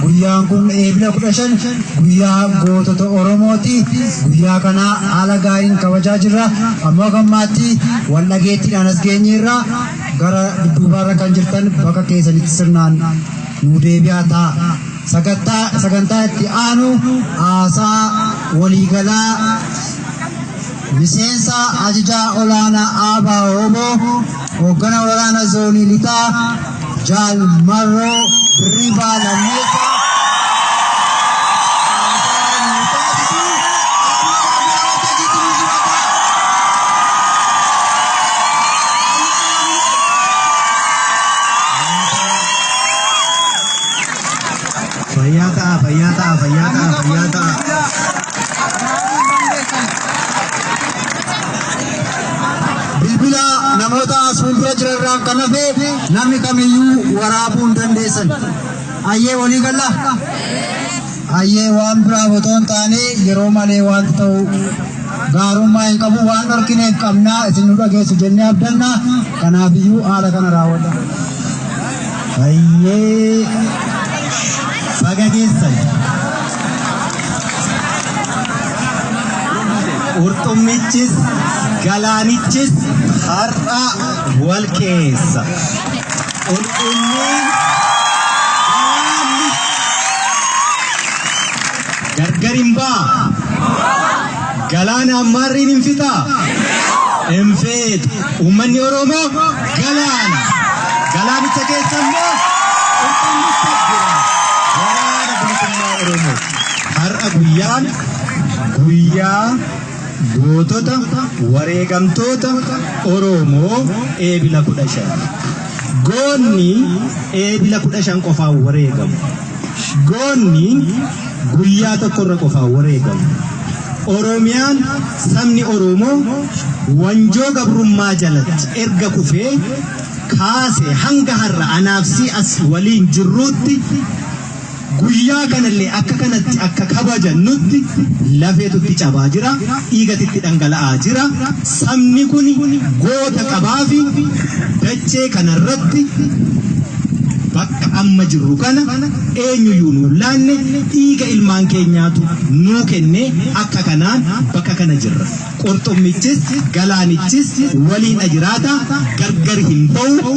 Guyyaan kun eebila 15 guyyaa gootota Oromooti. Guyyaa kana haala gaariin kabajaa jirra. Ammoo gammaatti wal dhageettiidhaan as geenyeerra gara dudduubaarra kan jirtan bakka keessanitti sirnaan nu deebi'aa ta'a. Sagantaa itti aanu haasaa waliigalaa miseensa ajajaa olaanaa Aabaa Oboo hoggana waraana zoonii lixaa Jaal Marroo Riba Lammeessa Fayyata bilbila namoota fuuldura jiran kan hafe namni kamiyyuu waraabuu hin dandeessan. Ayyee walii galla. Ayyee waan biraa otoo hin taane yeroo malee waan ta'u gaarummaa hin qabu waan dhorkine hin qabnaa isin nu dhageessu jennee abdanna. Kanaafiyyuu haala kana raawwadha. Ayyee baga geessan. Urxummichis galaanichis har'a wal keessa. Urxummiin gargar hin baa. Galaana ammaarriin hin fixaa. Hin feetu. Uummanni Oromoo galaana. Galaanicha keessa immoo urxummicha jira. Waraana bilisummaa Oromoo. Har'a guyyaa gootota wareegamtoota Oromoo eebila 15. Goonni eebila 15 qofaan wareegamu. Goonni guyyaa tokkorra qofaan wareegamu. Oromiyaan sabni Oromoo wanjoo gabrummaa jalatti erga kufee kaase hanga har'a anaafsi as waliin jirruutti guyyaa kanallee akka kanatti akka kabajannutti lafeetutti cabaa jira, dhiigatitti dhangala'aa jira. Sabni kun goota qabaafi dachee kanarratti bakka amma jirru kana eenyuyyuu nu laanne dhiiga ilmaan keenyaatu nuu kenne akka kanaan bakka kana jirra. Qurxummichis galaanichis waliin ajiraata gargar hin ba'u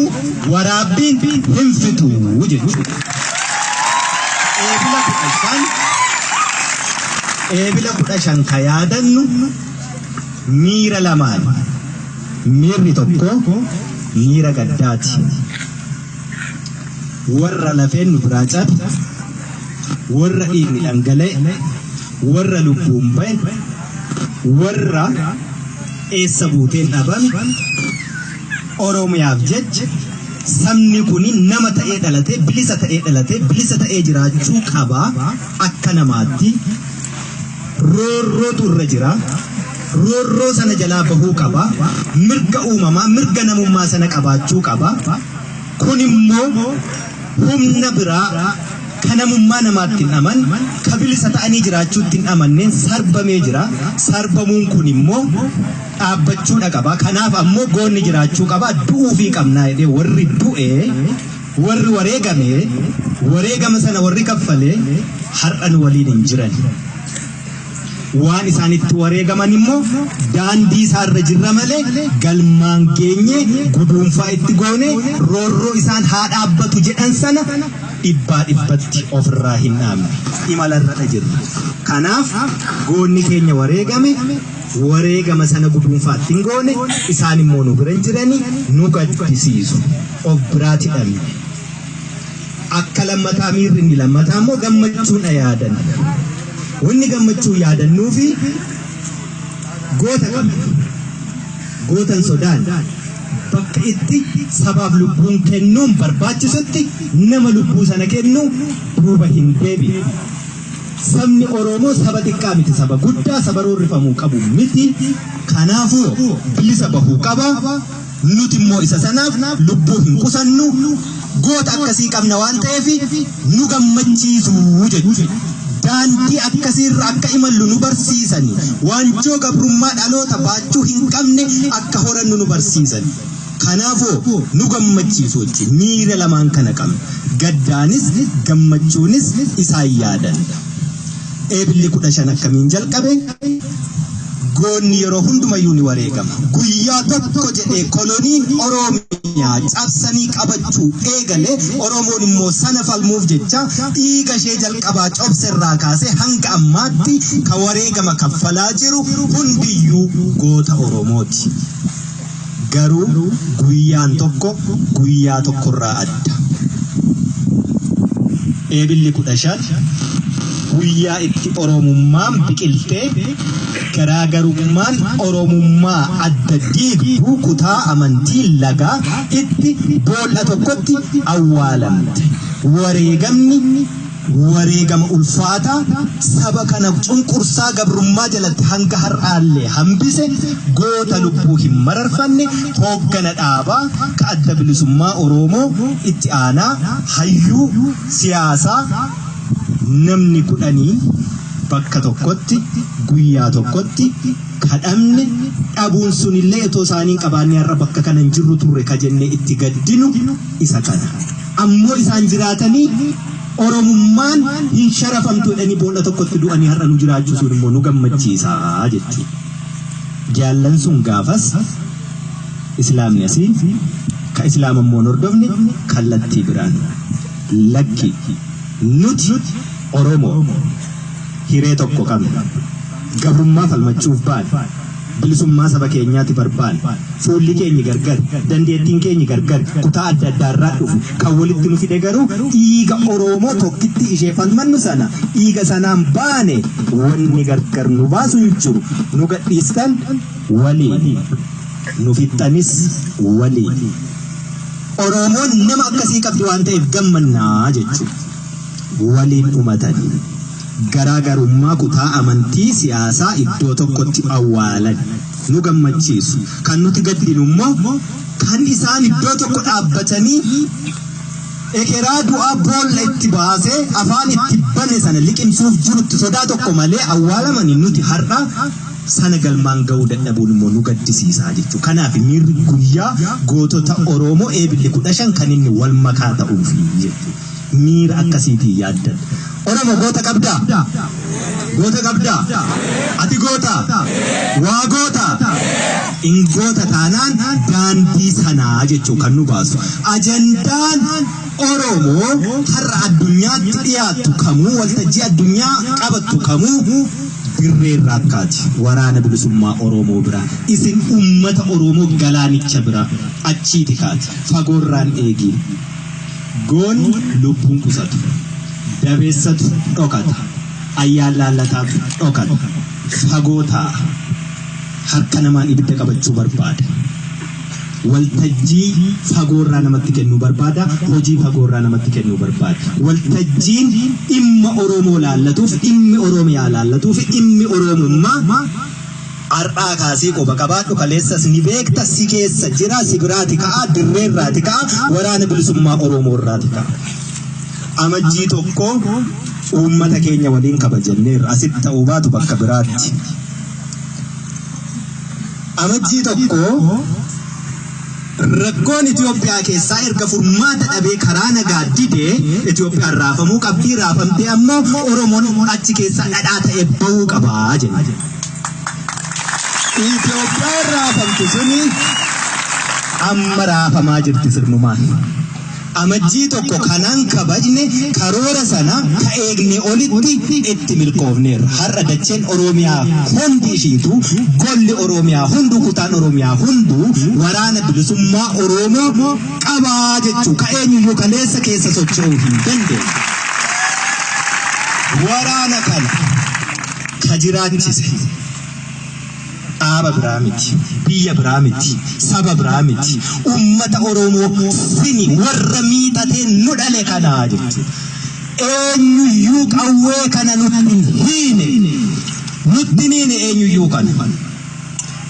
waraabbiin hin fitu jechuudha. Eebila 15 ka yaadannu miira lamaan. Miirri tokko miira gaddaati. Warra lafeen nu biraa cabe, warra dhiigni dhangala'e, warra lubbuun ba'e, warra eessa buuteen dhabame Oromiyaaf jecha sabni kuni nama ta'ee dhalatee bilisa ta'ee jiraachuu qaba. Akka namaatti roorrootu irra jira. Roorroo sana jalaa bahuu qaba. Mirga uumamaa, mirga namummaa sana qabaachuu qaba. Kun immoo humna biraa kan namummaa namaatti hin aman, kan bilisa ta'anii jiraachuutti hin amanneen sarbamee jira. Sarbamuun kun immoo dhaabbachuudha qaba. Kanaaf ammoo goonni jiraachuu qaba. Du'uufii qabnaa jedhee warri du'ee, warri wareegama sana warri kaffalee har'an waliin hin jiran. Waan isaanitti wareegaman immoo daandii isaarra jirra malee galmaan geenye guduunfaa itti goone roorroo isaan haa dhaabbatu jedhan sana dhibbatti ofirraa hin dhaabne imalarra jirra. Kanaaf goonni keenya wareegama sana guduunfaatti hin goone isaan immoo nu bira jiranii nu gaddisiisu of biraatti dhabne. Akka lammataa miirri inni lammataa immoo gammachuudha yaadan. Wanni gammachuu yaadannuu fi goota qabna. Gootan sodaan bakka itti sabaaf lubbuun kennuun barbaachisutti nama lubbuu sana kennu duuba hin deebi'u. Sabni Oromoo saba xiqqaa miti, saba guddaa, saba roorrifamuu qabu miti. Kanaafuu bilisa bahuu qaba. Nuti immoo isa sanaaf lubbuu hin qusannu. Goota akkasii qabna waan ta'eef nu gammachiisu jechuudha. Daandii akkasiirra akka imallu nu barsiisani. Wanjoo gabrummaa dhaloota baachuu hin qabne akka horannu nu barsiisani. Kanaafuu nu gammachiisu miira lamaan kana qabna. gaddaanis gammachuunis isaan yaadan. Eebilli 15 akkamiin jalqabe? Goonni yeroo hundumayyuu ni wareegama. Guyyaa tokko jedhee koloniin Oromiyaa cabsanii qabachuu eegale. Oromoon immoo sana falmuuf jecha dhiiga ishee jalqabaa cobserraa kaasee hanga ammaatti ka wareegama kaffalaa jiru hundiyyuu goota Oromooti. Garuu guyyaan tokko guyyaa tokkorraa adda. Eebilli 15 guyyaa itti Oromummaan biqiltee garaagarummaan Oromummaa adda diigduu kutaa amantii lagaa itti boolla tokkotti awwaalamte. Wareegama ulfaataa saba kana cunqursaa gabrummaa jalatti hanga har'aallee hambise goota lubbuu hin mararfanne hooggana dhaabaa ka adda bilisummaa Oromoo itti aanaa hayyuu siyaasaa namni 10 bakka tokkotti guyyaa tokkotti kadhamne dhabuun sunillee itoo isaanii qabaannee har'a bakka kana hin jirru turre ka jennee itti gaddinu isa kana. Ammoo isaan jiraatanii Oromummaan hin sharafamtu jedhanii boolla tokkotti du'anii har'a nu jiraachuu sun immoo nu gammachiisaa jechuudha. Jaallan sun gaafas Islaamni asii ka Islaam ammoo hordofne kallattii biraan lakki nuti Oromoo hiree tokko qabna. Gabrummaa falmachuuf baane. Bilisummaa saba keenyaatti barbaanne. Fuulli keenya gargar, dandeettiin keenya gargar, kutaa adda addaarraa dhufu kan walitti nu fide garuu dhiiga Oromoo tokkitti ishee falmannu sana dhiiga sanaan baane wanni gargar nu baasu hin jiru. Nu gadhiistan walii, nu fixxanis walii. Oromoon nama akkasii qabdi waan ta'eef gammannaa jechuudha. Waliin dhumatanii garaagarummaa kutaa amantii siyaasaa iddoo tokkotti awwaalan nu gammachiisu. Kan nuti gaddinu immoo kan isaan iddoo tokko dhaabbatanii ekeraa du'aa boolla itti baasee afaan itti bane sana liqimsuuf jirutti sodaa tokko malee awwaalamanii nuti har'a sana galmaan ga'uu dadhabuun immoo nu gaddisiisaa jechuudha. Kanaaf miirri guyyaa gootota Oromoo eebilli 15 kan inni wal makaa ta'uufi jechuudha. Miira akkasiitii yaaddan. Oromoo goota qabdaa? Goota qabdaa? Ati goota? Waa goota? In goota taanaan daandii sanaa jechuu kan nu baasu. Ajandaan Oromoo har'a addunyaatti dhiyaattu kamuu waltajjii addunyaa qabattu kamuu dirree rakkaati. Waraana bilisummaa Oromoo bira. Isin ummata Oromoo galaanicha bira achiiti kaati. Fagoorraan eegi. Goon lubbuun qusatu. Dabeessatu dhokata. Ayyaan laallataatu dhokata. Fagoo ta'a. Harka namaan ibidda qabachuu barbaada. Waltajjii fagoorraa namatti kennuu barbaada. Hojii fagoorraa namatti kennuu barbaada. Waltajjiin dhimma Oromoo laallatuuf, dhimmi Oromiyaa laallatuuf, dhimmi Oromummaa har'aa kaasee qoba qabaadhu kaleessas ni beekta si keessa jira si biraati ka'a dirreerraati ka'a waraana bilisummaa Oromoorraati ka'a. Amajjii tokko uummata keenya waliin kabajanneerra asitti ta'uu baatu bakka biraatti. Amajjii tokko rakkoon Itoophiyaa keessaa erga furmaata dhabee karaa nagaa didee Itoophiyaan raafamuu qabdii raafamtee ammoo Oromoon achi keessaa dhadhaa ta'e bahuu qabaa jenna. Itoophiyaan raafamtu suni amma raafamaa jirti sirnumaan. Amajjii tokko kanaan kabajne karoora sana ka eegne olitti itti milkoofneerra. Har'a dacheen Oromiyaa hundi ishiitu golli Oromiyaa hundu kutaan Oromiyaa hundu waraana bilisummaa Oromoo qabaa jechuu ka eenyuyyuu kaleessa keessa socho'uu hin dandeenye. Waraana kana ka jiraachise dhaaba biraa miti, biyya biraa miti, saba biraa miti, ummata Oromoo sini warra miidhatee nu dhale kanaa jechuudha. Eenyuyyuu qawwee kana nutti hiine, nutti hiine eenyuyyuu kana.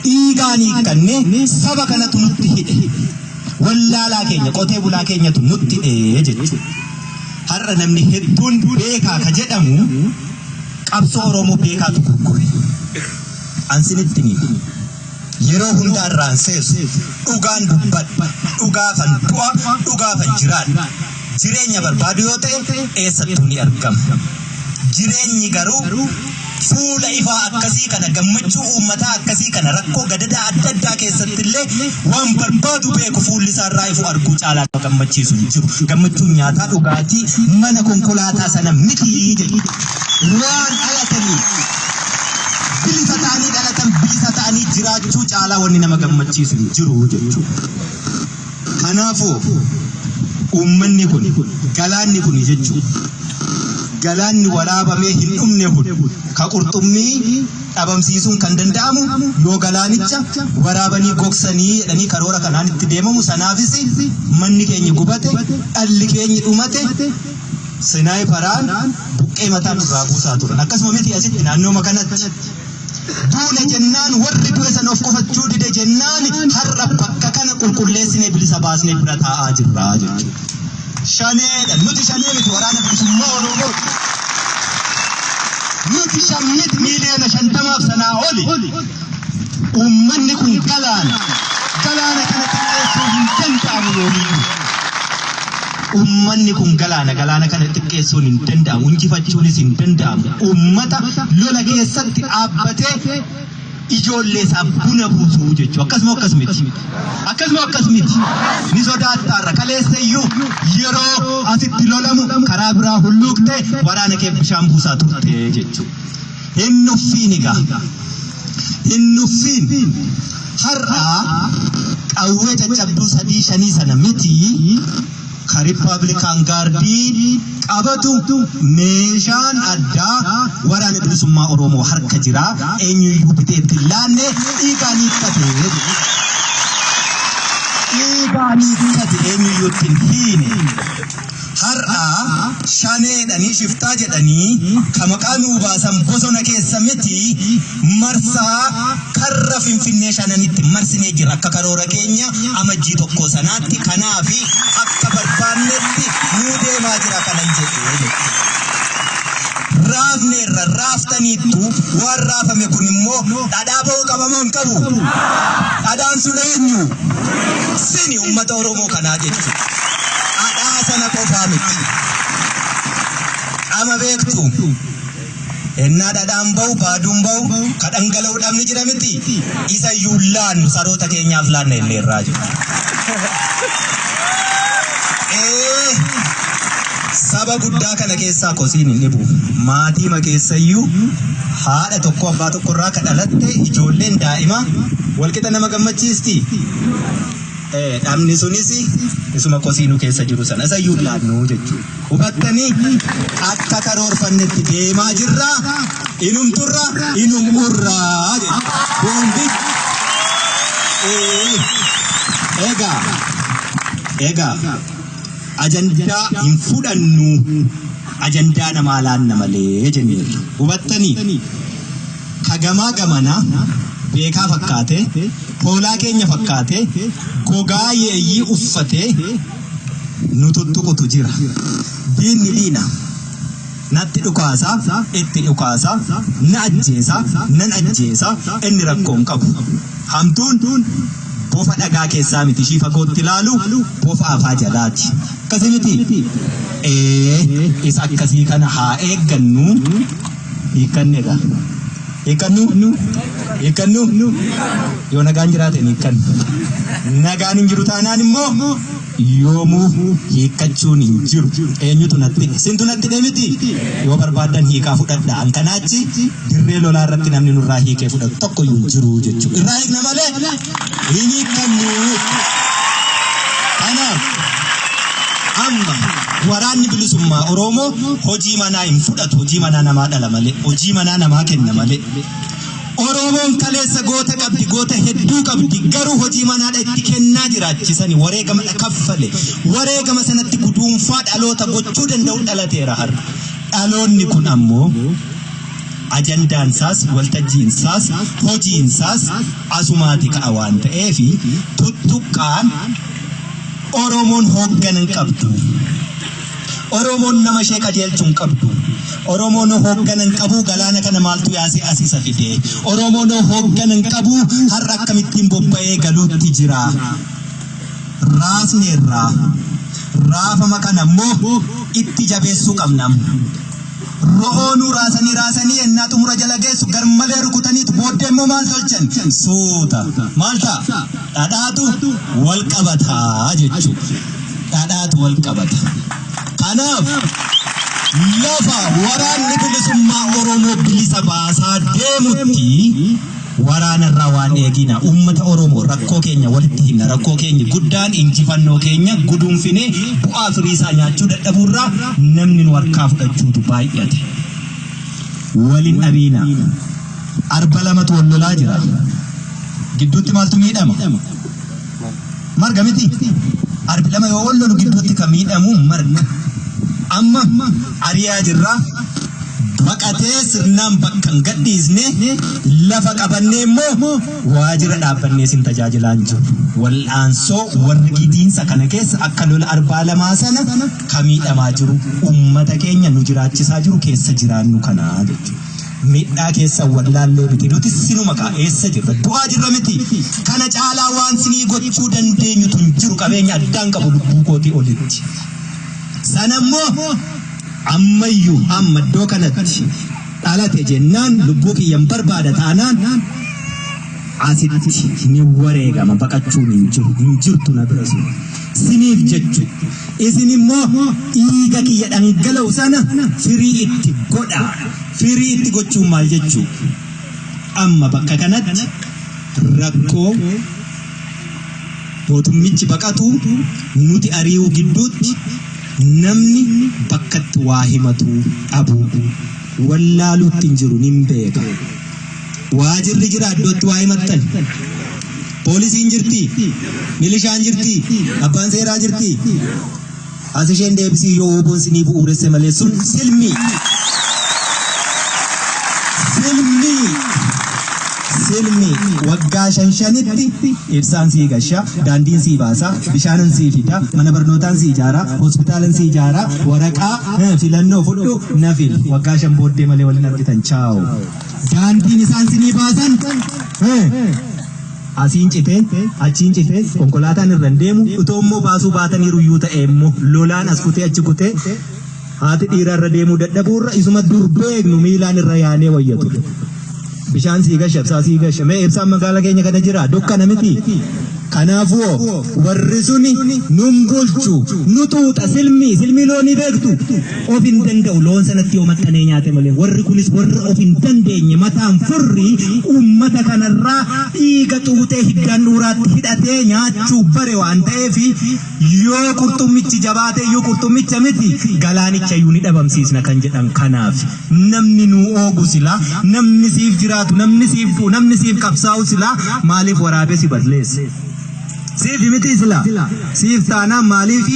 Dhiigaan hiikkannee saba kanatu nutti hidhe. Wallaalaa keenya, qotee bulaa keenyatu nutti hidhe jechuudha. Har'a namni hedduun beekaa ka jedhamu qabsoo Oromoo beekaatu gurgure. Ansinitti ni yeroo hundaarraan seesu dhugaan dubbadhu dhugaafan du'a dhugaafan jiraadhu jireenya barbaadu yoo ta'e eessattuu ni argama. Jireenyi garuu fuula ifaa akkasii kana gammachuu uummataa akkasii kana rakkoo gadadaa adda addaa keessatti illee waan barbaadu beeku fuulli isaa irraa ifu arguu caalaa gammachiisu hin jiru. Gammachuun nyaataa dhugaatii mana konkolaataa sana miti jedhu waan dhalatanii bilisa ta'anii dhalatan bilisa ta'anii jiraachuu caalaa wanni nama gammachiisu hin jiru jechuudha. Kanaafuu uummanni kun galaanni kun jechuudha. Galaanni waraabamee hin dhumne kun ka qurxummii dhabamsiisuun kan danda'amu yoo galaanicha waraabanii gogsanii jedhanii karoora kanaan itti deemamu sanaafis manni keenya gubate dhalli keenya dhumate sinaayiparaan buqqee mataa nurraa buusaa turan. Akkasuma miti asitti naannooma kanatti duula jennaan warri du'e sana of qofachuu dide jennaan har'a bakka kana qulqulleessinee bilisa baasnee bira taa'aa jirra jechuudha. Shaneedha nuti shanee miti waraana bilisummaa Oromoo nuti shannet miiliyoona 50 sanaa oli uummanni kun galaana kana xiqqeessuu hin danda'amu yoomiyyuu uummanni kun galaana kana xiqqeessuun hin danda'amu injifachuunis hin danda'amu uummata lola keessatti dhaabbatee ijoollee isaa buna buusuu jechuudha. Akkasuma akkasumiti ni sodaattaarra kaleessayyuu yeroo asitti lolamu karaa biraa hulluuqte waraana kee bishaan buusaa turte jechuudha. Hin nuffiin har'aa qawwee caccabduu 3-5 sana miti ka Riippaabilikaan Gaardii qabatu meeshaan addaa waraana bilisummaa Oromoo harka jira eenyuyyuu biteetti laanne dhiigaan hiikkate eenyuyyuu ittiin hiine har'a shaneedhanii shiftaa jedhanii ka maqaa nuu baasan bosona keessa miti marsaa karra Finfinnee shananitti marsinee jira akka karoora keenya amajjii 1 sanaatti kanaafi akka barbaannetti nuu deemaa jira kanan jedhee raafneerra raaftaniittu waan raafame kun immoo dhadhaa ba'uu qabamoo hin qabu. Dhadhaan sun eenyu? Sini uummata Oromoo kanaa jechuudha. Dhadhaa sana qofaa miti. Ama beektu ennaa dhadhaan ba'u baaduun ba'u ka dhangala'uu dhabni jira miti. Isa iyyuu laannu saroota keenyaaf laanna illee irraa jiru. Saba guddaa kana keessaa kosiin hin dhibu. Maatii keessayyuu haadha tokko abbaa tokko irraa ka dhalatte ijoolleen daa'ima walqixa nama gammachiisti. Dhabni sunis isuma kosiinu keessa jiru sana isayyuu laannu jechuudha. Hubattanii akka karoorfannetti deemaa jirra. Inumturra inumurraa jedha. Egaa ajandaa hin fudhannu ajandaa namaa laanna malee jenneerra. Hubattanii kagamaa gamana beekaa fakkaate hoolaa keenya fakkaate gogaa yeeyyii uffate nu tuttuqutu jira. Diinni diina natti dhukaasa itti dhukaasa na ajjeesa nan ajjeesa inni rakkoon qabu. Hamtuun bofa dhagaa keessaa miti ishii fagootti ilaalu bofa afaa jalaati. Akkasii miti isa akkasii kana haa eeggannu hiikkannedha. Hiikkannu yoo nagaan jiraate hiikkannu. Nagaan hin jiru taanaan immoo yoomuu hiikkachuun hin jiru. Eenyutu natti sintu natti deemiti yoo barbaadan hiikaa fudhadha. Hankanaachi dirree lolaa irratti namni nurraa hiikee fudhatu tokkoyyuu hin jiru jechuudha. Irraa hiikna malee hin hiikkannu. Kanaaf amma waraanni bilisummaa Oromoo hojii manaa hin fudhatu. Hojii manaa namaa dhala malee hojii manaa namaa kenna malee. Oromoon kaleessa goota qabdi goota hedduu qabdi garuu hojii manaadha itti kennaa jiraachisani wareegama kaffale wareegama sanatti guduunfaa dhaloota gochuu danda'u dhalateera har'a. Dhaloonni kun ammoo ajandaansaas waltajjiinsaas hojiinsaas asumaati ka'a waan ta'eef tuttuqqaan Oromoon hoogganan qabdu. Oromoon nama ishee qajeelchuun qabdu. Oromoon hoogganan qabu galaana kana maaltu yaasee asisa fide. Oromoon hoogganan qabu har'a akkamittiin bobba'ee galuutti jira. Raasneerraa raafama kana immoo itti jabeessuu qabna. Ro'oonuu raasanii ennaa xumura jala geessu garmalee rukutaniitu booddee immoo maal tolchan suuta maal ta'a dhadhaatu wal qabataa jechuudha. Dhadhaatu wal qabata. Kanaaf lafa waraanni bilisummaa Oromoo bilisa baasaa deemutti waraanarraa waan eegina. Uummata Oromoo rakkoo keenya walitti himna. Rakkoo keenya guddaan injifannoo keenya guduunfinee bu'aa firiisaa nyaachuu dadhabuurraa namni nu harkaa fudhachuutu baay'ate. Waliin dhabiina. Arba lamatu wal lolaa jira. Gidduutti maaltu miidhama? Marga miti. Arbi lama yoo wal lolu gidduutti kan miidhamu marga. Amma ariyaa jirra. Baqatee sirnaan bakka hin gadhiisne lafa qabannee immoo waajjira dhaabbannee sin tajaajilaan jiru. Wal'aansoo warri gidiinsa kana keessa akka lola arbaa lamaa sana kan miidhamaa jiru uummata keenya nu jiraachisaa jiru keessa jiraannu kanaa jechuudha. Miidhaa keessa wallaallee miti nuti sinuma eessa jirra du'aa jirra miti. Kana caalaa waan sinii gochuu dandeenyutu hin jiru qabeenya addaan qabu lubbuu kootii olitti. Sanammoo ammayyuu amma iddoo kanatti dhalate jennaan lubbuu kiyyan barbaada taanaan asitti ni wareegama baqachuun hin jirtu na bira siniif jechuudha. Isin immoo dhiiga kiyya dhangala'u sana firii itti godha. Firii itti gochuun maal jechuudha? Amma bakka kanatti rakkoo mootummichi baqatu nuti ari'uu gidduutti namni bakkatti waa himatu dhabu wallaaluutti hin jiru nin beeka. Waajirri jira iddootti waa himattan. Poolisiin jirti, milishaan jirti, abbaan seeraa jirti. As isheen deebisii yoo oboon sinii bu'uuresse malee sun silmi. Silmi waggaa shanitti ibsaan sii gashaa, daandiin sii baasaa, bishaanan sii fidaa, mana barnootaan sii ijaaraa, hospitaalan sii ijaaraa, waraqaa filannoo fudhu nafil waggaa 5 booddee malee waliin argitan chaawo. Daandiin isaan sinii baasan asiin citee achiin citee konkolaataan irra deemu utoo immoo baasuu baataniiru iyyuu ta'e immoo lolaan as kutee achi kutee haati dhiira irra deemuu dadhabuurra isuma dur beeknu miilaan irra yaanee wayyatu. Bishaan sii gasha, ibsaa sii gasha. Mee ibsaan magaalaa keenya kana jira dukkana miti. Kanaafuu warri suni nun bulchu nu tuuxa silmi loonii beektu of hin danda'u loon sanatti yoo maxxanee nyaate malee warri kunis warri of hin dandeenye mataan furrii uummata kanarraa dhiiga tuutee hiddaan dhuuraatti hidhatee nyaachuu bare waan ta'eef yoo qurxummichi jabaate iyyuu qurxummicha miti galaanicha iyyuu ni dhabamsiisna kan jedhan. Kanaaf namni nu oogu sila namni siif jiraatu namni siif du'u namni siif qabsaa'u sila maaliif waraabee si balleesse? Siif miti sila siif taanaan maaliif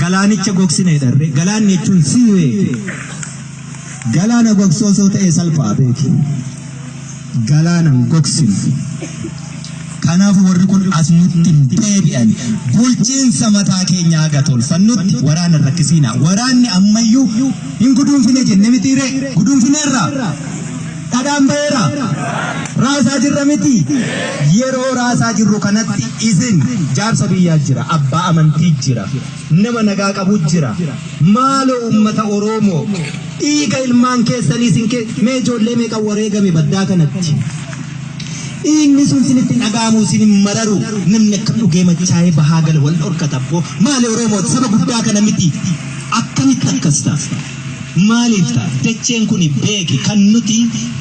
galaanicha gogsine dharre galaanni jechuun siiwee galaana gogsoo soo ta'e salphaa beeki galaanan gogsinu. Kanaaf warri kun as nutti hin deebi'an bulchiinsa mataa keenyaa haga tolfannutti waraana rakkisiina. Waraanni ammayyuu hin guduunfine jenne mitiire guduunfineerra dhadhaan baheera raasaa jirra miti. Yeroo raasaa jirru kanatti isin jaarsa biyyaa jira, abbaa amantii jira, nama nagaa qabu jira. Maaloo uummata Oromoo dhiiga ilmaan keessanii isin mee ijoollee meeqa wareegame baddaa kanatti. Dhiigni sun sinitti dhagaamu sinin mararu namni akka dhugee machaa'ee bahaa gala wal dhorkata boo maali Oromoo saba guddaa kana miti akkamitti akkas ta'a? Maaliif ta'a? Dacheen kun beeki kan nuti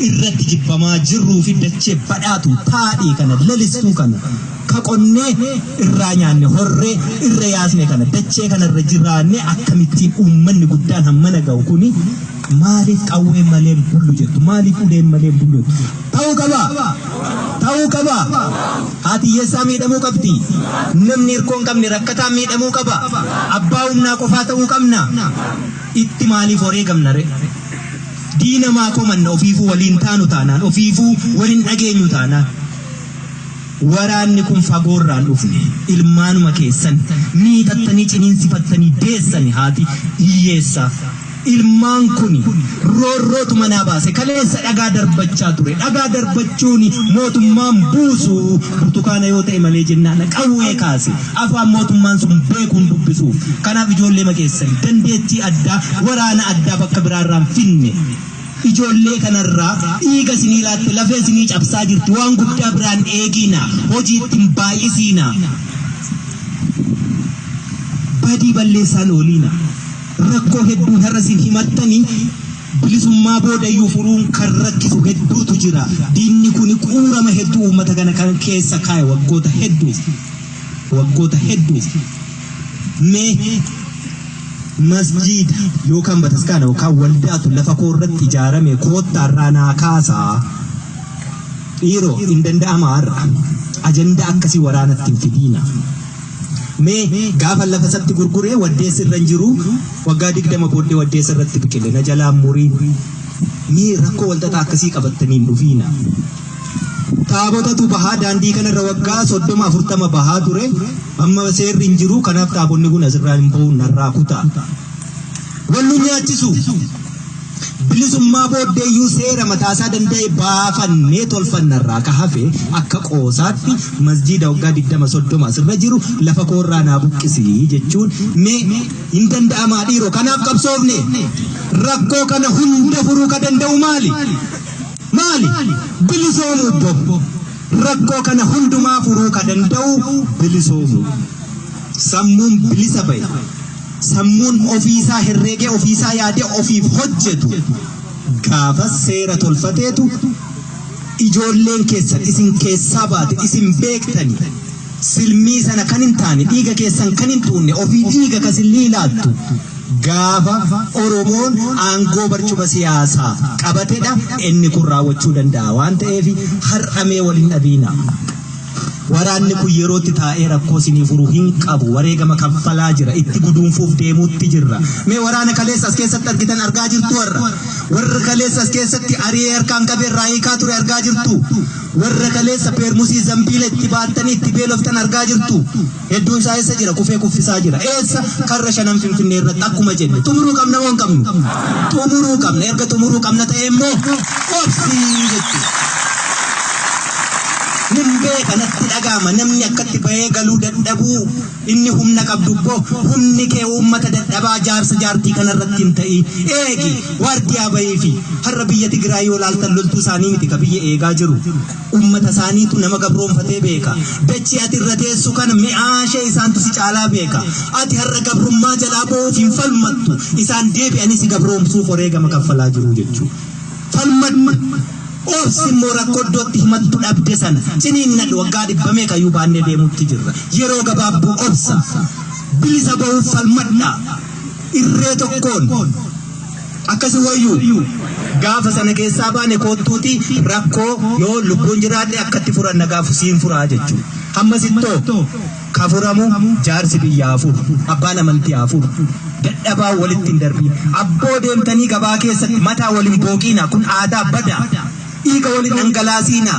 irratti jibbamaa jirruu fi dachee badhaatu taadhii kana lalistuu kana ka qonnee irraa nyaanne horree irra yaasne kana dachee kana irra jiraanne akkamittiin uummanni guddaan hammana ga'u kuni maaliif qawwee malee bullu jettu? Maaliif ulee malee bullu jettu? Ta'uu qaba. Haati hiyyeessaa miidhamuu qabdi. Namni hirkoo hin qabne rakkataan miidhamuu qaba. Abbaa humnaa qofaa ta'uu qabna. Itti maaliif wareegamna re? Diina maa komanna ofiifuu waliin taanu taanaan ofiifuu waliin dhageenyu taanaan. Waraanni kun fagoorraan dhufne ilmaanuma keessan miidhattanii ciniinsifattanii deessani haati hiyyeessaa. ilmaan kuni roorrootu manaa baase kaleessa dhagaa darbachaa ture dhagaa darbachuun mootummaan buusu burtukaana yoo ta'e malee jennaan qawwee kaase afaan mootummaan sun beekuun dubbisuuf kanaaf ijoollee makeessan dandeettii addaa waraana addaa bakka biraarraan finne ijoollee kanarraa dhiiga sinii laatte lafee sinii cabsaa jirti waan guddaa biraan eegina hojii ittiin baay'isiina badii balleessaan ooliina rakkoo hedduu har'asin himattanii bilisummaa boodayyuu furuun kan rakkisu hedduutu jira diinni kun quurama hedduu uummata kana kan keessa kaa'e waggoota hedduu mee masjid yookaan bataskaana yookaan waldaatu lafa koorratti ijaarame koottaarraa naa kaasaa dhiiroo hin danda'ama har'a ajandaa akkasii waraanatti hin fidiina mee gaafa lafa satti gurguree waddeessa irra jiru waggaa 20 booddee waddeessa irratti biqile na jalaan muriin mee rakkoo walxaxaa akkasii qabattanii dhufiina taabotatu bahaa daandii kanarra waggaa 30-40 bahaa ture amma seerri hin jiru kanaaf taabonni kun asirraa hin bahu narraa kutaa wallu nyaachisu bilisummaa booddeeyyuu seera mataasaa danda'e baafannee tolfannarraa ka hafe akka qoosaatti masjiida waggaa 20-30 asirra jiru lafa koorraa naa buqqisii jechuun mee hin danda'amaa dhiiroo kanaaf qabsoofne rakkoo kana hunda furuu ka danda'u maali bilisoomuu bobbo rakkoo kana hundumaa furuu ka danda'u bilisoomuu sammuun bilisa bahe sammuun ofiisaa herreegee ofiisaa yaadee ofiif hojjetu gaafa seera tolfateetu ijoolleen keessan isin keessaa baate isin beektanii silmii sana kan hin taane dhiiga keessan kan hin tuunne ofii dhiiga kasin liilaattu gaafa Oromoon aangoo barcuma siyaasaa qabatedha inni kun raawwachuu danda'a waan ta'eef har'amee waliin dhabiina waraanni kun yerootti taa'ee rakkoo sinii furuu hin qabu wareegama kaffalaa jira itti guduunfuuf deemuutti jirra mee waraana kaleessa as keessatti argitan argaa jirtu warra kaleessa as keessatti ari'ee harkaan qabee irraa hiikaa ture argaa jirtu warra kaleessa peermusii zambiila itti baattanii itti beeloftan argaa jirtu hedduun isaa eessa jira kufee kuffisaa jira eessa karra shanan finfinnee irratti akkuma jenne xumuruu qabna moo hin qabnu xumuruu qabna erga xumuruu qabna ta'e immoo obsii jechuudha nimbee kanatti dhagaama namni akkatti bahee galuu dadhabuu inni humna qabdubbo humni kee uummata dadhabaa jaarsa jaartii kanarratti hin ta'i eegi waardiyaa bahee fi har'a biyya Tigraay yoo laaltan loltuu isaanii miti ka biyya eegaa jiru uummata isaaniitu nama gabroonfatee beeka dachii ati irra teessu kana mi'aashee isaantu si caalaa beeka ati har'a gabrummaa jalaa bahuuf hin falmattu isaan deebi'anii si gabroomsuuf wareegama kaffalaa jiru jechuudha falmadhu obsimmoo rakkoddootti himattu dhabde sana ciniinna waggaa 100 kayyuu baannee deemutti jirra yeroo gabaabduu obsa bilisa bahuuf falmadha irree tokkoon akkasi wayyuu gaafa sana keessaa baane koottuuti rakkoo yoo lubbuun jiraadhe akkatti furan nagaafu siin furaa jechuudha hammasittoo ka furamu jaarsi biyyaa furu abbaan amantii furu dadhabaa walitti hin darbiin abboo deemtanii gabaa keessatti mataa waliin booqiina kun aadaa badaa dhiiga waliin dhangalaasiina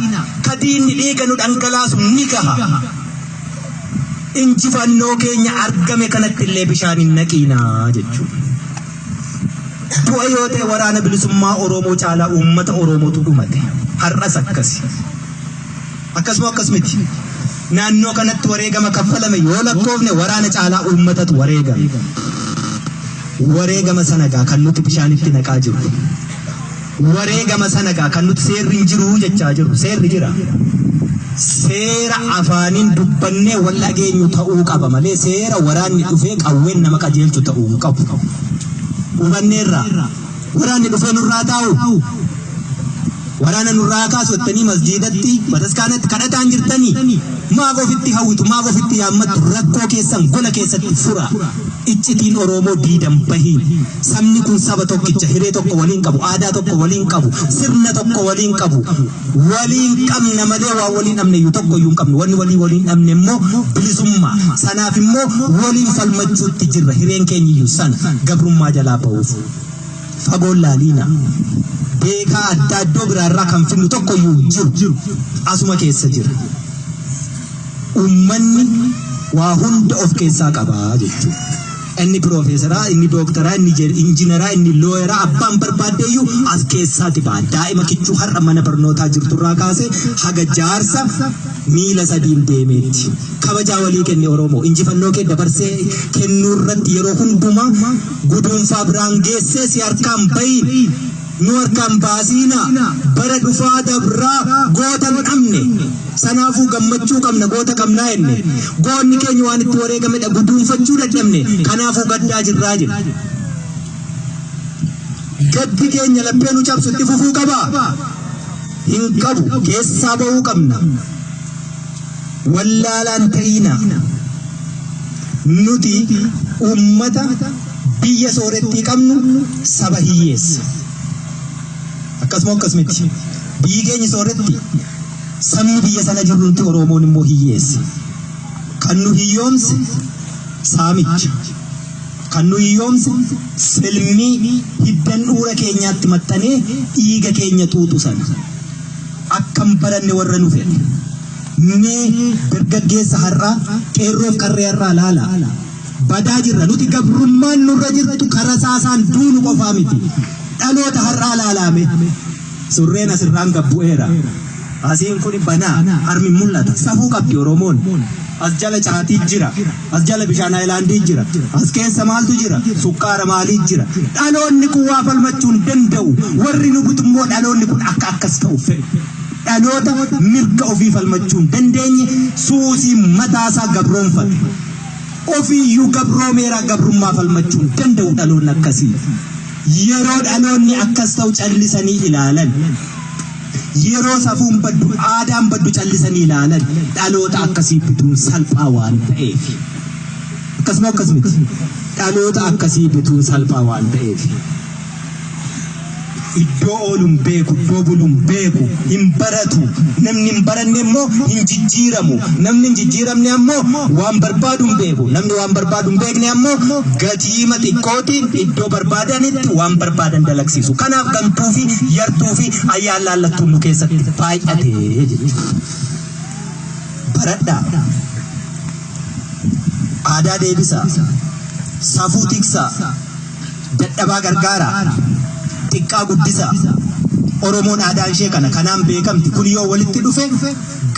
kadiinni dhiiga nu dhangalaasu ni gaha injifannoo keenya argame kanatti illee bishaan hin naqiinaa jechuudha du'a yoo ta'e waraana bilisummaa Oromoo caalaa uummata Oromootu dhumate har'as akkasuma akkasumatti naannoo kanatti wareegama kaffalame yoo lakkoofne waraana caalaa uummatatu wareegama sanagaa kan nuti bishaanitti naqaa jiru wareegama sanagaa kan nuti seerri hin jiru jechaa jiru seerri jira seera afaaniin dubbannee wal dhageenyu ta'uu qaba malee seera waraanni dhufee qawween nama qajeelchu ta'uu hin qabu hubanneerra waraanni dhufee nurraa taa'u waraana nurraa kaaswattanii masjiidatti bataskaanatti kadhataan jirtanii maaf ofitti hawwitu maaf ofitti yaammattu rakkoo keessan gola keessatti fura iccitiin Oromoo diidan bahiin sabni kun saba tokkicha hiree tokko waliin qabu aadaa tokko waliin qabu sirna tokko waliin qabu waliin qabna malee waa waliin dhabne iyyuu tokko iyyuu hin qabnu wanni waliin dhabne immoo bilisummaa sanaaf immoo waliin falmachuutti jirra hireen keenya iyyuu sana gabrummaa jalaa bahuuf fagoon laaliina beekaa adda iddoo biraarraa kan finnu tokko iyyuu jiru asuma keessa jira ummanni waa hunda of keessaa qabaa jechuudha inni profeesara, inni doktara, inni injiinera, inni looyera, abbaan barbaadeeyyuu as keessaati ba'a. Daa'ima kichuu har'a mana barnootaa jirturraa kaasee haga jaarsa miila sadiin deemeetti. Kabajaa walii kenne Oromoo injifannoo kee dabarsee kennuu irratti yeroo hundumaa guduunfaa biraan geessee si harkaan bahiin nu harkaan baasiina bara dhufaa dabraa goota hin dhabne. Sanaafuu gammachuu qabna goota qabnaa jenne. Goonni keenya waan itti wareegamedha guduunfachuu dadhabne. Kanaafuu gaddaa jirraa jira. Gaddi keenya laphee nu cabsu itti fufuu qaba. Hin qabu keessaa bahuu qabna. Wallaalaan ta'ina. Nuti ummata biyya soorettii qabnu saba hiyyeessa. Akkasumatti biyyi keenya sooretti sabni biyya sana jirrutti Oromoon immoo hiyyeessa. Kan nu hiyyoomse saamicha. Kan nu hiyyoomse silmii hiddan dhuura keenyaatti maxxanee dhiiga keenya tuutu sana. Akkam baranne warra nu fedhe. Mee dargaggeessa har'aa qeerroof qarree har'aa laala. Badaa jirra nuti gabrummaan nurra jirtu karaa saasaan duunu qofaa miti. Dhaloota har'aa laalame. Surreen asirraan gabbu'eera. Asiin kun banaa harmi mul'ata. Safuu qabdi Oromoon. As jala caatii jira. As jala bishaan Haayilaandii jira. As keessa maaltu jira? Sukkaara maalii jira? Dhaloonni kun waa falmachuu hin danda'u. Warri nu butummoo dhaloonni kun akka akkas ta'u fedhu. Dhaloota mirga ofii falmachuu hin dandeenye suusii mataasaa gabroonfate. Ofiiyyuu gabroomeera gabrummaa falmachuu hin danda'u dhaloonni akkasii. Yeroo dhaloonni akkas ta'u callisanii ilaalan. Yeroo safuun baddu aadaan baddu callisanii ilaalan dhaloota akkasii bituun salphaa waan ta'eef. Akkasumatti dhaloota akkasii bituun salphaa waan ta'eef. Iddoo ooluun beeku, iddoo buluun beeku, hin baratu. Namni hin baranne immoo hin jijjiiramu. Namni hin jijjiiramne ammoo waan barbaadu hin beeku. Namni waan barbaadu hin beekne ammoo gatiima xiqqootiin iddoo barbaadanitti waan barbaadan dalagsiisu. Kanaaf gantuu fi yartuu fi ayyaan laallattuun nu keessatti baay'atee jechuudha. Baradhaa. Aadaa deebisaa. Safuu tiksaa. Dadhabaa gargaaraa. Xiqqaa guddisaa. Oromoon aadaa ishee kana kanaan beekamti. Kun yoo walitti dhufe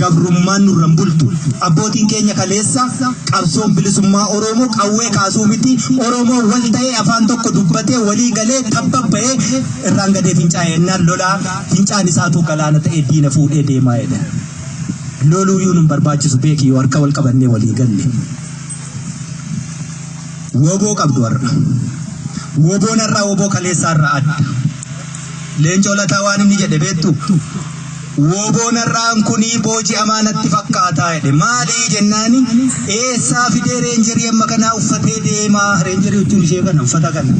gabrummaan nurran bultu. Abbootiin keenya kaleessa qabsoon bilisummaa Oromoo qawwee kaasuu miti. Oromoo wal ta'ee afaan tokko dubbatee walii galee tabbaba'ee irraan gadee fincaa'ee ennaan lolaa fincaan isaatu galaana ta'ee diina fuudhee deemaa jedha. Loluu yuun hin barbaachisu beeki yoo harka wal qabannee walii galle. Woboo qabdu har'a. Woboon irraa woboo kaleessaa irraa adda. Leencoo lataa waan inni jedhe beektu. Woboon irraan kunii booji'amaa natti fakkaataa jedhe. Maali jennaani? Eessaa fidee reenjerii amma kanaa uffatee deemaa. Reenjerii wajjin ishee kana uffata kana.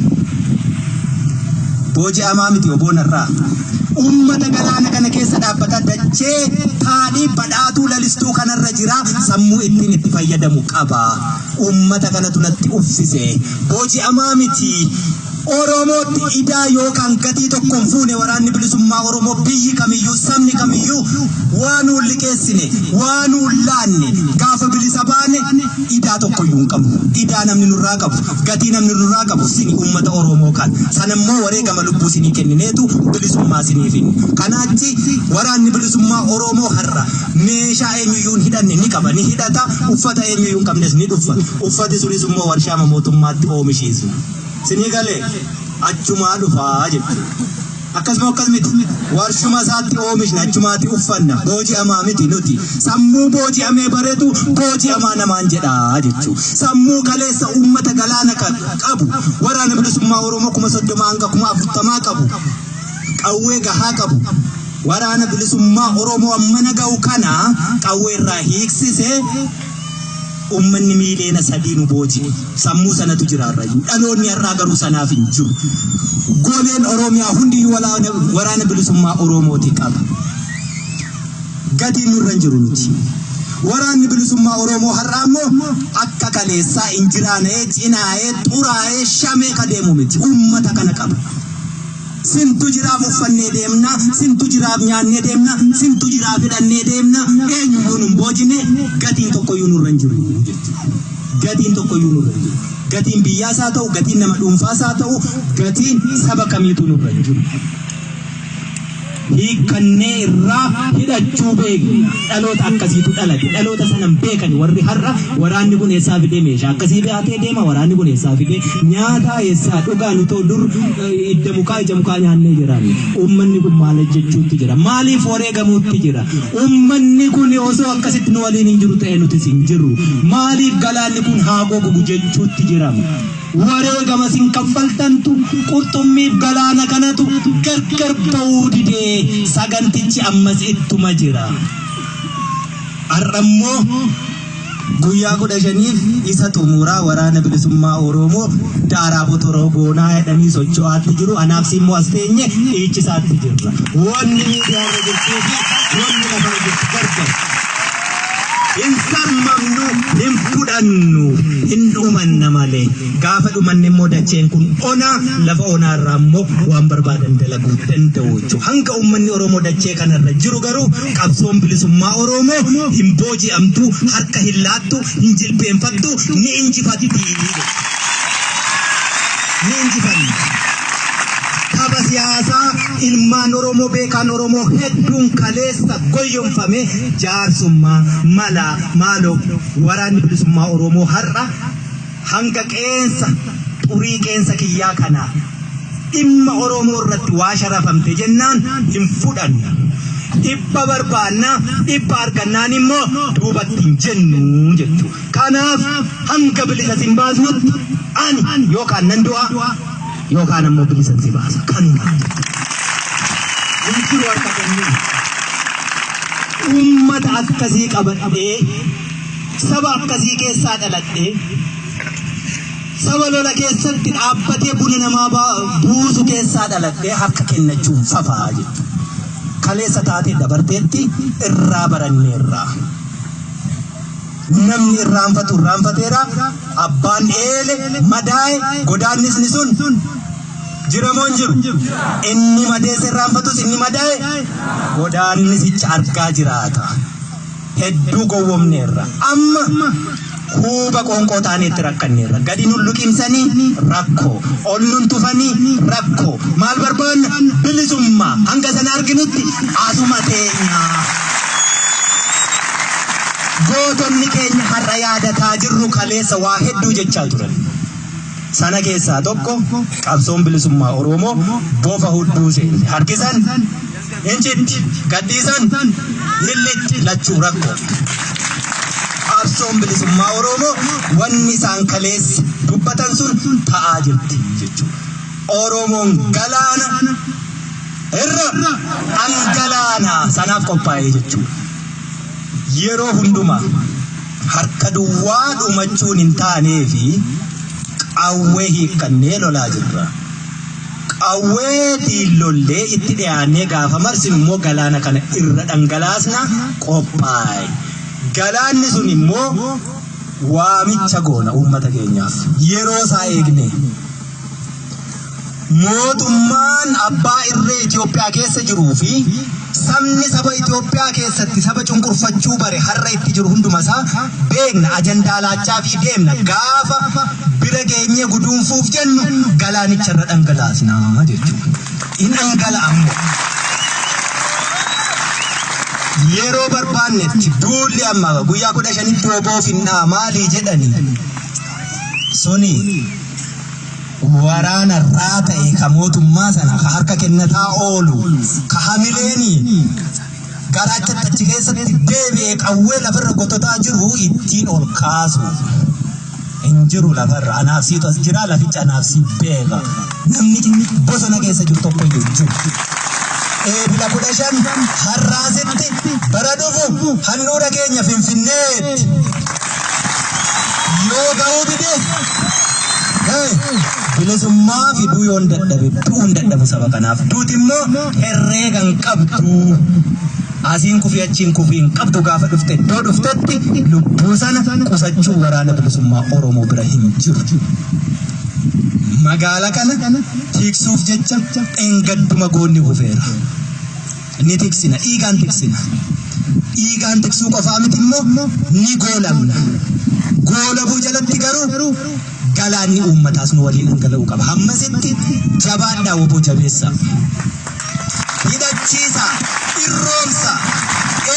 Booji'amaa miti woboon irraa. Ummata galaana kana keessa dhaabbata dachee taadhii badhaatuu lalistuu kanarra jira. Sammuu ittiin itti fayyadamu qaba. Ummata kanatu natti uffise. Booji'amaa miti. Oromootti idaa yookaan gatii tokkoon fuune waraanni bilisummaa Oromoo biyyi kamiyyuu sabni kamiyyuu waan nuun liqeessine waan nuun laanne gaafa bilisa baane idaa tokkoyyuu hin qabu. Idaa namni nurraa qabu gatii namni nurraa qabu sini ummata Oromoo kan sanammoo wareegama lubbuu sinii kennineetu bilisummaa siniif hin. Kanaachi waraanni bilisummaa Oromoo har'a meeshaa eenyuyyuu hin hidhanne ni qaba ni hidhata uffata eenyuyyuu hin qabnes ni dhuffa. Uffati sunis immoo warshaa mootummaatti oomishiisu. Sinii galee achumaa dhufaa jechuudha. Akkasumatti warshuma isaatti oomishna achumaatti uffanna. Booji'amaa miti nuti. Sammuu booji'amee bareedu booji'amaa namaan jedhaa jechuudha. Sammuu kaleessa uummata galaana qabu. Waraana bilisummaa Oromoo 30 hanga 40 qabu. Qawwee gahaa qabu. Waraana bilisummaa Oromoo mana ga'u kana qawwee irraa hiiksisee ummanni miileena sadiinu booji sammuu sanatu jiraarrayu dhaloonni har'aa garuu sanaaf hin jiru. Goleen Oromiyaa hundi waraana bilisummaa Oromooti qaba. Gatiin nurra hin jiru nuti. Waraanni bilisummaa Oromoo har'aa immoo akka kaleessaa injiraanee cinaa'ee xuraa'ee shamee kadeemu miti. Ummata kana qaba. Sintu jiraaf uffannee deemna, sintu jiraaf nyaannee deemna, sintu jiraaf hidhannee deemna. Eenyuyyuu nun boojine gatiin tokkoyyuu nurra hin jiru. Gatiin tokkoyyuu nurra hin jiru. gatiin biyyaas haa ta'u, gatiin nama dhuunfaas haa ta'u, gatiin saba kamiitu nurra jiru. Hiikannee irraa hidhachuu beekna. Dhaloota akkasiitu dhalate. Dhaloota sanan beekani warri har'a waraanni kun eessaa fidee meeshaa akkasii baatee deema. Waraanni kun eessaa fidee nyaata eessaa dhugaa nu ta'u dur idda mukaa ija mukaa nyaannee jirani. Uummanni kun maal jechuutti jira? Maaliif wareegamuutti jira? Uummanni kun osoo akkasitti nu waliin hin jiru ta'e nutis hin jirru. Maaliif galaanni kun haa gogu jechuutti jira? Wareegama sin kaffaltantu qurxummiif galaana kanatu gargar ba'uu didee sagantichi ammas ittuma jira. Har'ammoo guyyaa 15 isa xumuraa waraana bilisummaa Oromoo daaraa botoroo goonaa jedhanii socho'aatti jiru. Anaaf simmoo as teenye dhiichisaatti jirra. Wanni miidiyaa irra jirtuu fi wanni lafa jirtu gargar. Insamamnu himfudhannu hindumanna malee gaafa dhumanne immoo dacheen kun ona lafa onaa irraa immoo waan barbaadan dalaguu danda'u jechuudha. Hanga uummanni Oromoo dachee kanarra jiru garuu qabsoon bilisummaa Oromoo hin booji'amtu, harka hin laattu, hin jilbeenfattu, ni injifatti. Ni injifanni. Tapha siyaasaa ilmaan Oromoo beekan Oromoo hedduun kaleessa goyyomfame jaarsummaa mala maaloo waraanni bilisummaa Oromoo har'a hanga qeensa xurii qeensa kiyyaa kana dhimma Oromoo irratti waa sharafamte jennaan hin fudhannu. Dhibba barbaanna dhibba argannaan immoo duubatti hin jennu jechuudha. Kanaaf hanga bilisa sin baasutti ani yookaan nan du'a yookaan ammoo bilisa si baasa. Kanuma injiru harka kennuu uummata akkasii qabadhee saba akkasii keessaa dhaladhee saba lola keessatti dhaabbatee buna namaa buusu keessaa dhaladhee harka kennachuun fafaa jechuudha. Kaleessa taatee dabarteetti irraa baranneerra. Namni irraanfateera. Abbaan eele madaa'e godaannisni sun jiramoon jiru. Inni madeesse irraanfatus inni madaa'e godaannisicha argaa jiraata. Hedduu gowwomneerra. Amma huuba qoonqoo taaneetti rakkanneerra. Gadi nun luqimsanii rakkoo. Ol nun tufanii rakkoo. Maal barbaanna? Bilisummaa. Hanga sana arginutti asuma teenya. Gootonni keenya har'a yaadataa jirru kaleessa waa hedduu jechaa turan. Sana keessaa tokko qabsoon bilisummaa Oromoo bofa hudduu seente. Harkisan, injitti, gaddiisan, hillitti lachuu rakkoo. Qabsoon bilisummaa Oromoo wanni isaan kaleessa dubbatan sun ta'aa jirti jechuudha. Oromoon galaana irra angalaana sanaaf qophaa'ee jechuudha. Yeroo hundumaa harka duwwaa dhumachuun hin taanee fi qawwee hiikkannee lolaa jirra. Qawweetiin lollee itti dhiyaannee gaafa marsin immoo galaana kana irra dhangalaasna qophaa'e. Galaanni sun immoo waamicha goona uummata keenyaaf yeroo isaa eegne. Mootummaan abbaa irree Itoophiyaa keessa jiruu fi sabni saba Itoophiyaa keessatti saba cunqurfachuu bare har'a itti jiru hundumasaa beekna, ajandaa laachaa fi deemna. Gaafa bira geenyee guduunfuuf jennu galaanicharra dhangalaasnaa jechuudha. In dhangala'ammoo yeroo barbaannetti duulli amma guyyaa 15tti oboofinnaa maalii jedhanii suni waraana irraa ta'e ka mootummaa sana ka harka kennataa oolu ka hamileeni garaachatti achi keessatti deebi'ee qawwee lafarra gototaa jiru ittiin ol kaasu hin jiru lafarra. Anaaf siitu as jira, laficha anaaf si beeka. Namni bosona keessa jiru tokko iyyuu hin jiru. Eebila 15 har'aasitti bara dhufu handhuura keenya Finfinneetti yoo ga'uu dide bilisummaa fiduu yoon dadhabe du'uun dadhabu saba kanaaf. Duuti immoo herreega hin qabdu. Asiin kufi achiin kufi hin qabdu. Gaafa dhufte iddoo dhuftetti lubbuu sana qusachuu waraana bilisummaa Oromoo bira hin jiru. Magaala kana tiksuuf jecha engadduma goonni hufeera. Ni tiksina, dhiigaan tiksina. Dhiigaan tiksuu qofaa miti immoo ni goolamna. Goolabuu jalatti garuu galaanni uummataas nu waliin dhangala'uu qaba. Hammasitti jabaadhaa woboo jabeessa. Hidhachiisa, irroomsa,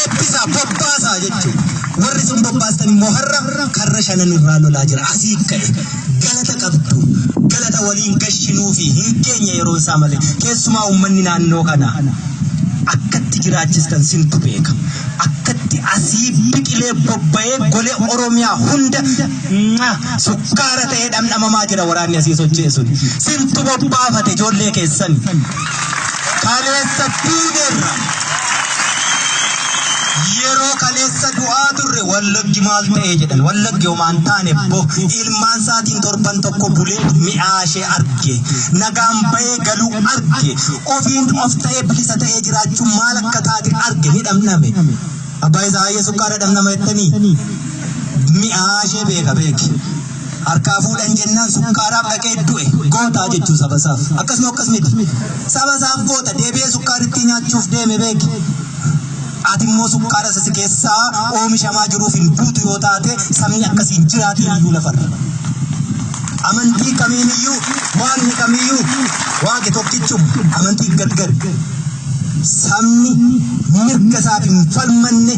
eebbisa, bobbaasa jechuudha. Warri sun bobbaastan immoo har'a karra shanan irraa lolaa jira. Asii ka'e galata qabdu. Galata waliin gashinuu fi hin keenya yeroo isaa malee. Keessumaa uummanni naannoo kana akkatti jiraachistan sintu beeka. Akkatti asii biqilee bobba'ee golee Oromiyaa hunda sukkaara ta'ee dhamdhamamaa jira waraanni asii socheessuun. Sintu bobbaafate ijoollee keessan. Kaleessa duudeerra. Yeroo kaleessa du'aa turre wallaggi maal ta'ee jedhan. Wallaggi homaan taane ilmaan isaatiin torban tokko bulee mi'aashee arge. Nagaan bahee galuu arge. Ofiin of ta'ee bilisa ta'ee jiraachuun maal akka taate arge ni dhamdhame. Abbaa isaa hayyee sukkaara dhamdhama jettanii mi'aashee beeki. Harkaa fuudhan jennaan sukkaaraaf dhaqee du'e gootaa jechuu sabasaaf. Akkasuma sabasaaf goota deebi'ee sukkaaritti nyaachuuf deeme beeki. Ati immoo sukkaara isa keessaa oomishamaa jiruuf hin buutu yoo taate sabni akkasiin jiraatu iyyuu lafarra. Amantii kamiiniyyuu waaqni kamiyyuu waaqi tokkichuma amantii gargar. Sabni mirga isaaf hin falmanne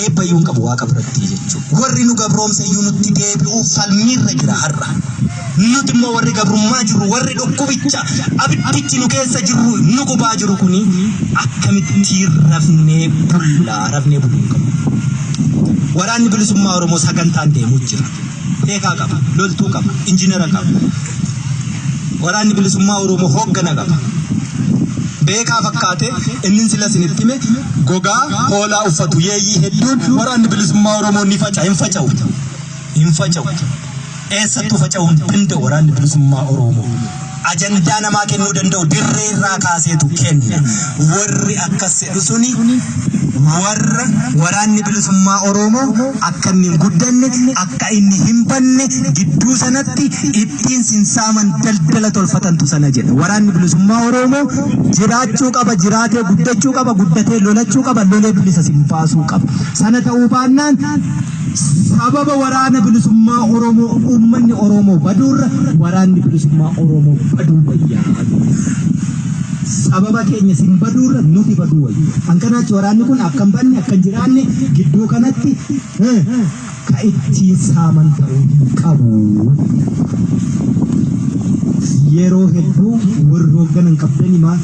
eebbayyuu hin qabu waaqa biratti jechuudha. Warri nu gabroomse iyyuu nutti deebi'uuf falmiirra jira har'a. Nuti immoo warri gabrummaa jirru warri dhukkubicha abiddichi nu keessa jirru nu gubaa jiru kuni akkamitti rafnee buluu qabu. Waraanni bilisummaa Oromoo sagantaan deemuu jira. Beekaa qaba, loltuu qaba, injiinera qaba. Waraanni bilisummaa Oromoo hooggana qaba. Beekaa fakkaate inni sila sinitti hime gogaa hoolaa uffatu yeeyyii hedduun waraanni bilisummaa Oromoo ni faca'u. Hin faca'u. Eessattuu faca'uu hin danda'u waraanni bilisummaa Oromoo. Ajandaa namaa kennuu danda'u dirree irraa kaaseetu kenna. Warri akkas jedhu suni warra waraanni bilisummaa Oromoo akka inni hin guddanne akka inni hin banne gidduu sanatti ittiin sinsaaman daldala tolfatantu sana jedha. Waraanni bilisummaa Oromoo jiraachuu qaba, jiraatee guddachuu qaba, guddatee lolachuu qaba, lolee bilisa sinfaasuu qaba. Sana ta'uu baannaan sababa waraana bilisummaa Oromoo uummanni Oromoo baduurra waraanni bilisummaa Oromoo baduu wayyaa. Sababa keenya sin baduurra nuti baduu wayyaa. Hanqanaachi waraanni kun akka hin banne akka hin jiraanne gidduu kanatti ka ittiin saaman ta'uu hin qabu. Yeroo hedduu warri hoogganan qabdanii maal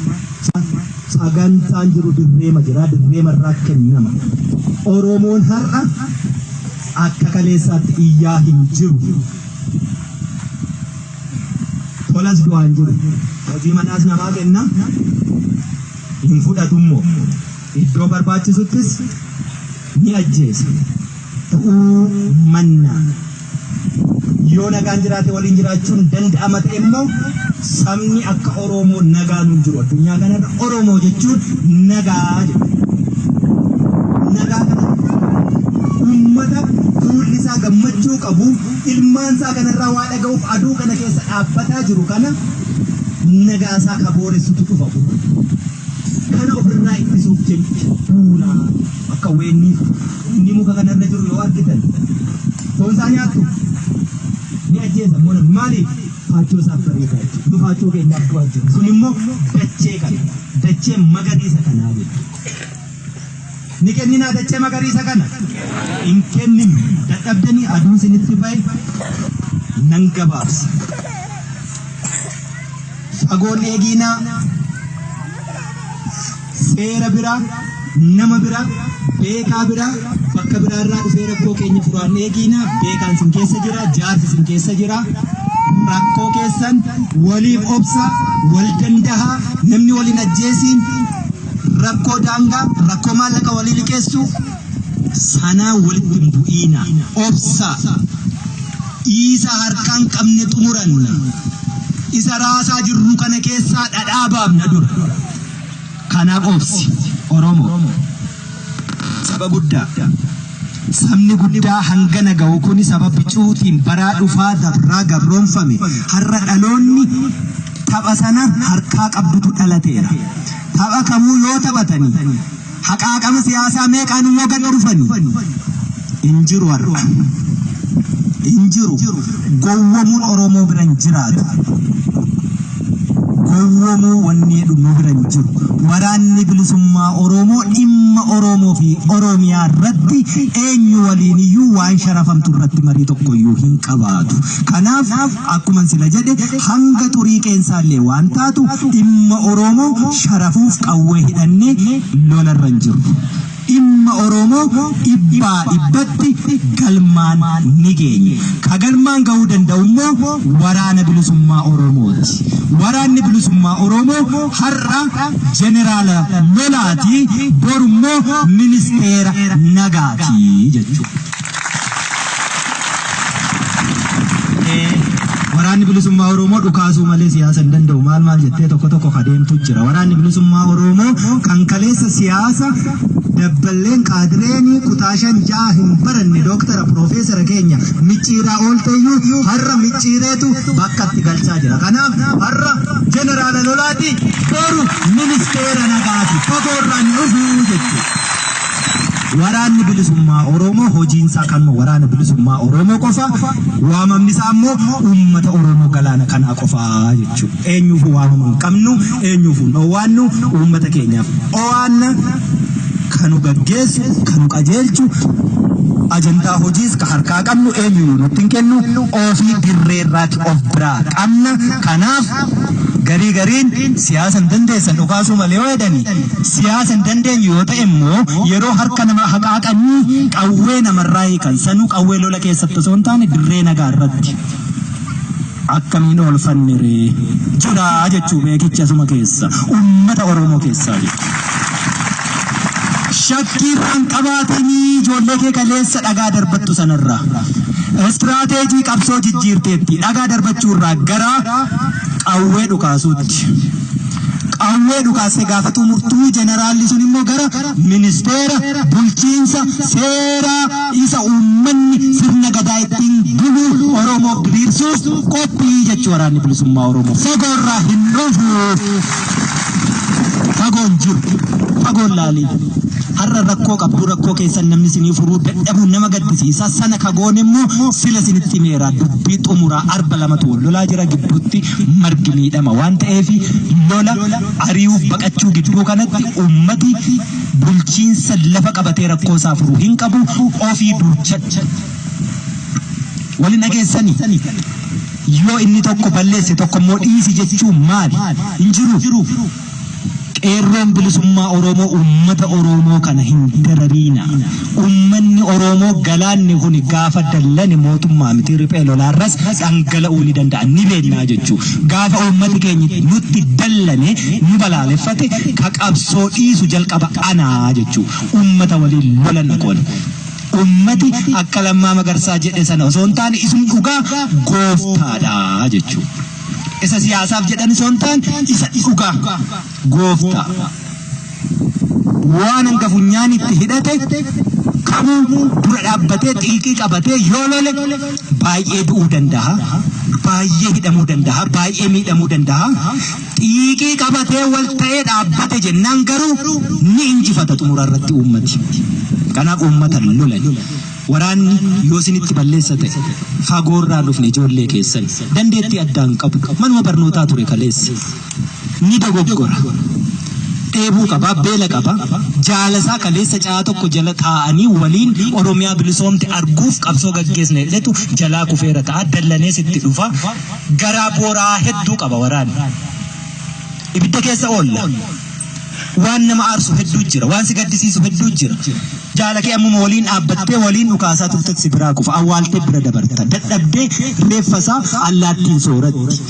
sagantaan jiru dirreema jira, dirreema irraa kennama. Oromoon har'a akka kaleessaatti iyyaa hin jiru. Tolas du'aan jiru. Hojii manaas namaa kenna. Hin fudhatummoo. Iddoo barbaachisuttis ni ajjeesa. Ta'uu manna. Yoo nagaan jiraate waliin jiraachuun danda'ama ta'e immoo sabni akka Oromoo nagaan hin jiru. Addunyaa kanarra Oromoo jechuun nagaa jedhu. Nagaa kana uummata fuulli isaa gammachuu qabu ilmaan isaa kanarraa waa dhaga'uuf aduu kana keessa dhaabbataa jiru kana nagaa isaa kabooressutu dhufa. Kana ofirraa ittisuuf jecha fuula akka weenni inni muka kanarra jiru yoo argitan foon isaa nyaattu ni ajjeesa. Maaliif? Faachoo isaaf bareedaa jechuudha. Nu faachoo keenyaaf du'aa jiru. Sun immoo dachee kana, dachee magariisa kanaa jechuudha. Ni kenninaa dachee magariisa kana? Hin kennin. Dadhabdanii aduun sinitti bahe nan gabaabsa. Fagoon eeginaa seera biraa, nama biraa, beekaa biraa, bakka biraarraa dhufee rakkoo keenya furaan eeginaa. Beekaan sin keessa jira, jaarsi sin keessa jira. Rakkoo keessan waliif obsa, wal dandahaa, namni waliin ajjeesiin, rakkoo daangaa, rakkoo maallaqa walii liqeessu sanaa walitti hin bu'iina. Obsa. Isa harkaan qabne xumuran. Isa raasaa jirru kana keessaa dhadhaa baafna dura. Kanaaf obsi Oromoo saba guddaa. Sabni guddaa hangana ga'u kuni sababa cuutiin baraa dhufaa dabraa gabroonfame har'a dhaloonni tapha sana harkaa qabdutu dhalateera. Tapha kamuu yoo taphatanii haqaaqama siyaasaa meeqaan immoo gad dhufanii hin jiru har'a. injiru gowwamuun Oromoo biran jiraatu gowwamuu wanni dhumuu biran jiru waraanni bilisummaa Oromoo dhimma Oromoo fi Oromiyaa irratti eenyu waliin iyyuu waan sharafamtu irratti marii tokko iyyuu hin qabaatu. Kanaaf akkuma sila jedhe hanga turii keensaallee waan taatu dhimma Oromoo sharafuuf qawwee hidhannee lolarra hin jiru. Dhimma Oromoo dhibbaa dhibbatti galmaan ni geenya. Ka galmaan gahuu danda'u immoo waraana bilisummaa Oromooti. Waraanni bilisummaa Oromoo har'a jeneraala lolaati, boru immoo ministeera nagaati jechuudha. Waraanni bilisummaa Oromoo dhukaasuu malee siyaasa hin danda'u. Maal jettee tokko kadeemtu jira. Waraanni bilisummaa Oromoo kan kaleessa siyaasa dabballeen qaadireenii kutaashan jaa hin baranne dooktara piroofeesara keenya micciiraa oolteeyyuu har'a micciireetu bakkatti galchaa jira. Kanaaf har'a jeneraala lolaati, boru ministeera nagaati. Fagoorraan dhufuu jechuudha. Waraanni bilisummaa Oromoo hojiinsaa kanuma waraana bilisummaa Oromoo qofa, waamamni isaa immoo uummata Oromoo galaana kanaa qofaa jechuudha. Eenyuuf waamama hin qabnu, eenyuuf hin dhoowwaannu, uummata keenyaaf owaanna kanu gaggeessu, kanu qajeelchu, ajandaa hojiis ka harkaa qabnu eenyuyyuu nutti hin kennu, ofii dirreerraatti of biraa qabna. Kanaaf gariin siyaasa hin dandeessan dhukaasuu malee yoo jedhani siyaasa hin dandeenyu yoo ta'e immoo yeroo harka nama haqaaqanii qawwee namarraa hiikan sanuu qawwee lola keessatti osoo hin taane dirree nagaa irratti akkamiin oolfanne ree jiraa jechuu beekicha asuma keessa uummata Oromoo keessaa shakkiirraan qabaatanii ijoollee kee kaleessa dhagaa darbattu sanarraa istiraateejii qabsoo jijjiirteetti dhagaa darbachuurraa gara qawwee dhukaasuutti. Qawwee dhukaasee gaafatu murtuu jeneraalli sun immoo gara ministeera bulchiinsa seeraa isa uummanni sirna gadaa ittiin bulu Oromoo diriirsuuf qophii jechuu waraanni bilisummaa Oromoo. Fagoorraa hin dhufu. Fagoon jiru. Fagoon laalii. Har'a rakkoo qabdu rakkoo keessan namni sinii furuu dadhabuun nama gaddisiisa. Sana kagoon immoo sila sinitti meeraa dubbii xumuraa arba lamatu wal lolaa jira gidduutti margi miidhama waan ta'eef lola ari'uuf baqachuu gidduu kanatti uummati bulchiinsa lafa qabatee rakkoo isaa furuu hin qabu ofii durchacha waliin dhageessanii yoo inni tokko balleesse tokko immoo dhiisi jechuun maali hin jiru. Qeerroon bilisummaa Oromoo uummata Oromoo kana hin darariina. Uummanni Oromoo galaanni kun gaafa dallane mootummaa miti riphee lolaarras dhangala'uu ni danda'a ni beeknaa jechuudha. Gaafa uummati keenya nutti dallane nu balaaleffate ka qabsoo dhiisu jalqaba anaa jechuudha. Uummata waliin lola naqoon. Uummati akka Lammaa Magarsaa jedhe sana osoo hin taane isin dhugaa gooftaadha jechuudha. Isa siyaasaaf jedhan osoo hin taane isa dhugaa gooftaa. Waan hanga funyaan itti hidhate kamuu dura dhaabbatee xiiqii qabatee yoo lole baay'ee du'uu danda'a, baay'ee hidhamuu danda'a, baay'ee miidhamuu danda'a. Xiiqii qabatee wal ta'ee dhaabbate jennaan garuu ni injifata xumura irratti uummati. Kanaaf uummata lolan. Waraanni yoo isinitti balleessa ta'e fagoorraa dhufne ijoollee keessan dandeettii addaan qabu manuma barnootaa ture kaleessa ni dogoggora. Dheebuu qaba, beela qaba, jaalasaa kaleessa caa tokko jala taa'anii waliin Oromiyaa bilisoomte arguuf qabsoo gaggeessne jedhetu jalaa kufeera ta'a dallanee sitti dhufa. Garaa booraa hedduu qaba waraanni. Ibidda keessa oolla. Waan nama aarsu hedduu jira, waan si gaddisiisu hedduu jira. Jaalakee ammuma waliin dhaabbattee waliin dhukaasaa turte si biraa kufa awwaaltee bira dabarta. Dadhabdee reeffasaa allaattiin sooratti.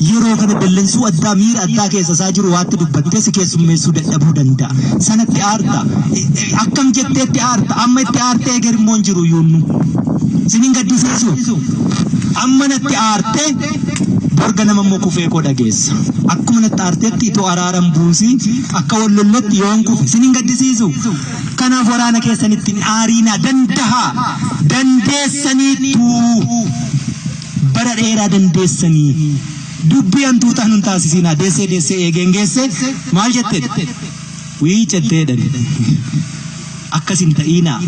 Yeroo kana dallansuu addaa miira addaa keessa isaa jiru waatti dubbattee si keessummeessuu dadhabuu danda'a. Sanatti aarta. Akkam jetteetti aarta. Amma itti aartee egerimmoon jiru yuunnu. Sinin gaddisiisu. Amma natti aartee borga nama immoo kufee koo dhageessa. Akkuma natti aarteetti itoo araaran buusii akka wallollotti yoon kufe sinin gaddisiisu. Kanaaf waraana keessanitti aariina danda'a. Dandeessaniitu. Bara dheeraa dandeessanii. Dubbii hantuutaan hin taasisinaa deessee eegeen geesse maal jette? Wii jetteedhan. Akkasin ta'inaa.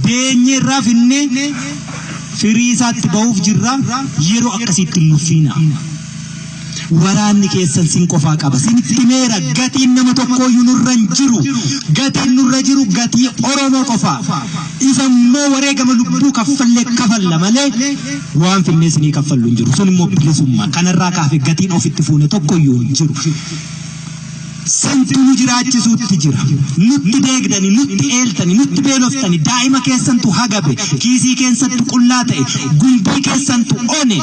Beenye irraa finne firiisaatti ba'uuf jirra yeroo akkasitti nuffina waraanni keessan sin qofaa qaba sinitti meera gatiin nama tokko nurra jiru gatiin nurra jiru gatii Oromoo qofaa isammoo wareegama lubbuu kaffalla malee waan finnees ni kaffallu jiru sun immoo bilisummaa kanarraa kaafe gatiin ofitti fuune tokko yoo jiru santu jiraachisuutti jira nutti deegdani nutti eeltani nutti beeloftani daa'ima keessantu hagabe kiisii keessantu qullaa ta'e gumbii keessantu one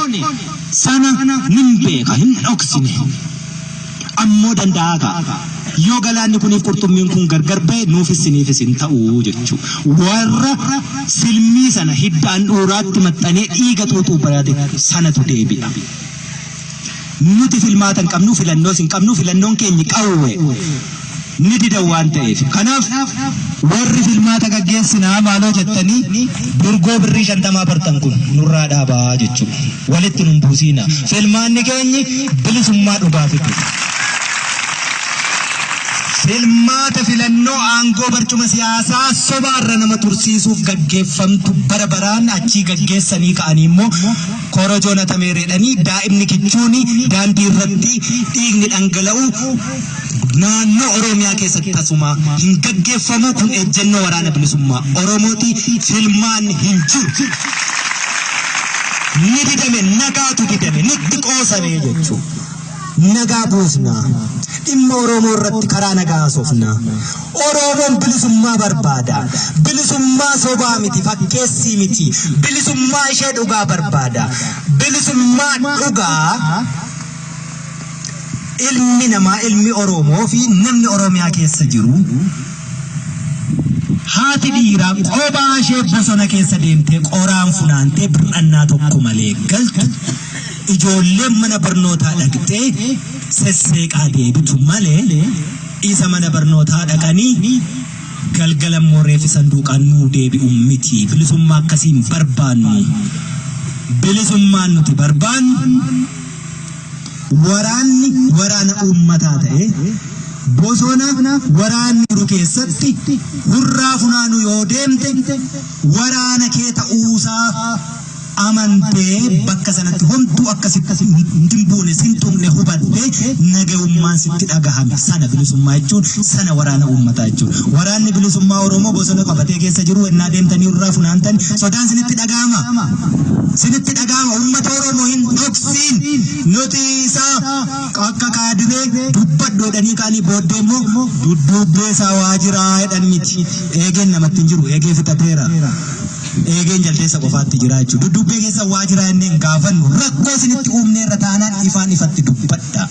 sana nin beeka hin dhoksine ammoo danda'aga yoo galaanni kuniif qurxummiin kun gargar ba'e nuufis siniifis hin ta'uu jechuu warra silmii sana hiddaan dhuuraatti maxxanee dhiiga xuuxuu barate sanatu deebi'a. nuti filmaatan qabnu filannoo sin qabnu filannoon keenya qawwe ni dida waan ta'eef kanaaf warri filmaata gaggeessinaa maaloo jettanii durgoo birrii 50 bartan kun nurraa dhaabaa jechuudha walitti nun buusiina filmaanni keenya bilisummaa dhugaa fidu filmaata filannoo aangoo barcuma siyaasaa sobaarra nama tursiisuuf gaggeeffamtu barabaraan achii gaggeessanii ka'anii immoo korojoona tameereedhanii daa'imni kichuuni daandii irratti dhiigni dhangala'u naannoo Oromiyaa keessatti tasuma hin gaggeeffamu kun ejjennoo waraana bilisummaa Oromooti filmaan hin jiru ni didame nagaatu didame nutti qoosame jechuudha nagaa buusna dhimma Oromoo irratti karaa nagaa soofna Oromoon bilisummaa barbaada bilisummaa sobaa miti fakkeessii miti bilisummaa ishee dhugaa barbaada bilisummaa dhugaa ilmi namaa ilmi Oromoo fi namni Oromiyaa keessa jiru haati dhiiraa qophaa ishee bosona keessa deemtee qoraan funaantee bir'annaa tokko malee galtu ijoolleen mana barnootaa dhaqxee sesseeqaa deebitu malee isa mana barnootaa dhaqanii galgala mooreefi sanduuqaan nuu deebi'u miti bilisummaa akkasiin barbaannu bilisummaan nuti barbaannu waraana uummataa ta'e bosona waraanni jiru keessatti hurraa funaanu yoo deemte waraana kee ta'uusaa amantee bakka sanatti homtuu akkasitti ndimbuune sintumne hubatte nagahummaan sitti dhagahame sana bilisummaa jechuun sana waraana uummataa jechuun waraanni bilisummaa Oromoo bosona qabatee keessa jiru ennaa deemtanii hurraa funaantan sodaan sinitti dhagahama uummata Oromoo hin dhoksin nuti isaa akka kaadiree dubbaddoodhanii kaanii booddee immoo dudduubbee isaa waajiraa jedhan miti eegeen namatti hin jiru eegee fixateera eegeen jaldeessa qofaatti jira jechuudha dudduubbee keessa waajiraa inneen gaafannu rakkoo isinitti uumnee irra taanaan ifaan ifatti dubbadha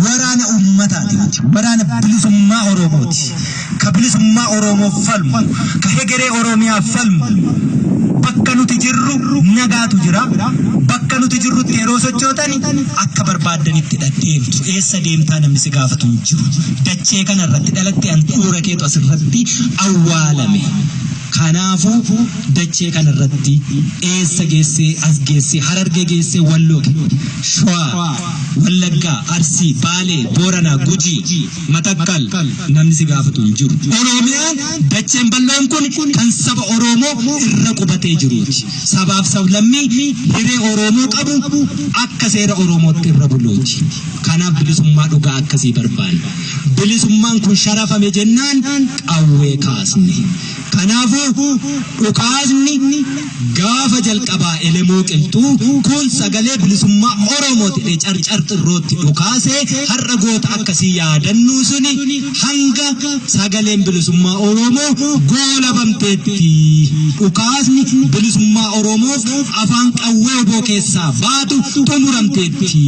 waraana uummataati waraana bilisummaa Oromooti ka bilisummaa Oromoof falmu ka hegeree Oromiyaa falmu bakka nuti jirru nagaatu jira bakka nuti jirrutti yeroo sochootani akka barbaadanitti dhadheemtu eessa deemtaa namni si gaafatu hin jiru dachee kana irratti dhalatte antuura keetu asirratti awwaalame kanaafuu dachee kana irratti eessa geessee as geessee Harargee geessee Walloo Shawaa Wallaggaa Arsii Baalee Booranaa Gujii Matakkal namni si gaafatu hin jiru Oromiyaan dacheen bal'oon kun kan saba Oromoo irra qubatee jiruuti sabaaf sablammii hiree Oromoo qabu akka seera Oromootti irra buluuti kanaaf bilisummaa dhugaa akkasii barbaanna bilisummaan kun sharafame jennaan qawwee kaasne kanaafuu dhukaasni gaafa jalqabaa elemoo qilxuu kun sagalee bilisummaa Oromooti carcarxirrootti dhukaasee har'a goota akkasii yaadannuu suni hanga sagaleen bilisummaa Oromoo goolabamteetti dhukaasni bilisummaa Oromoof afaan qawwee oboo keessaa baatu xumuramteetti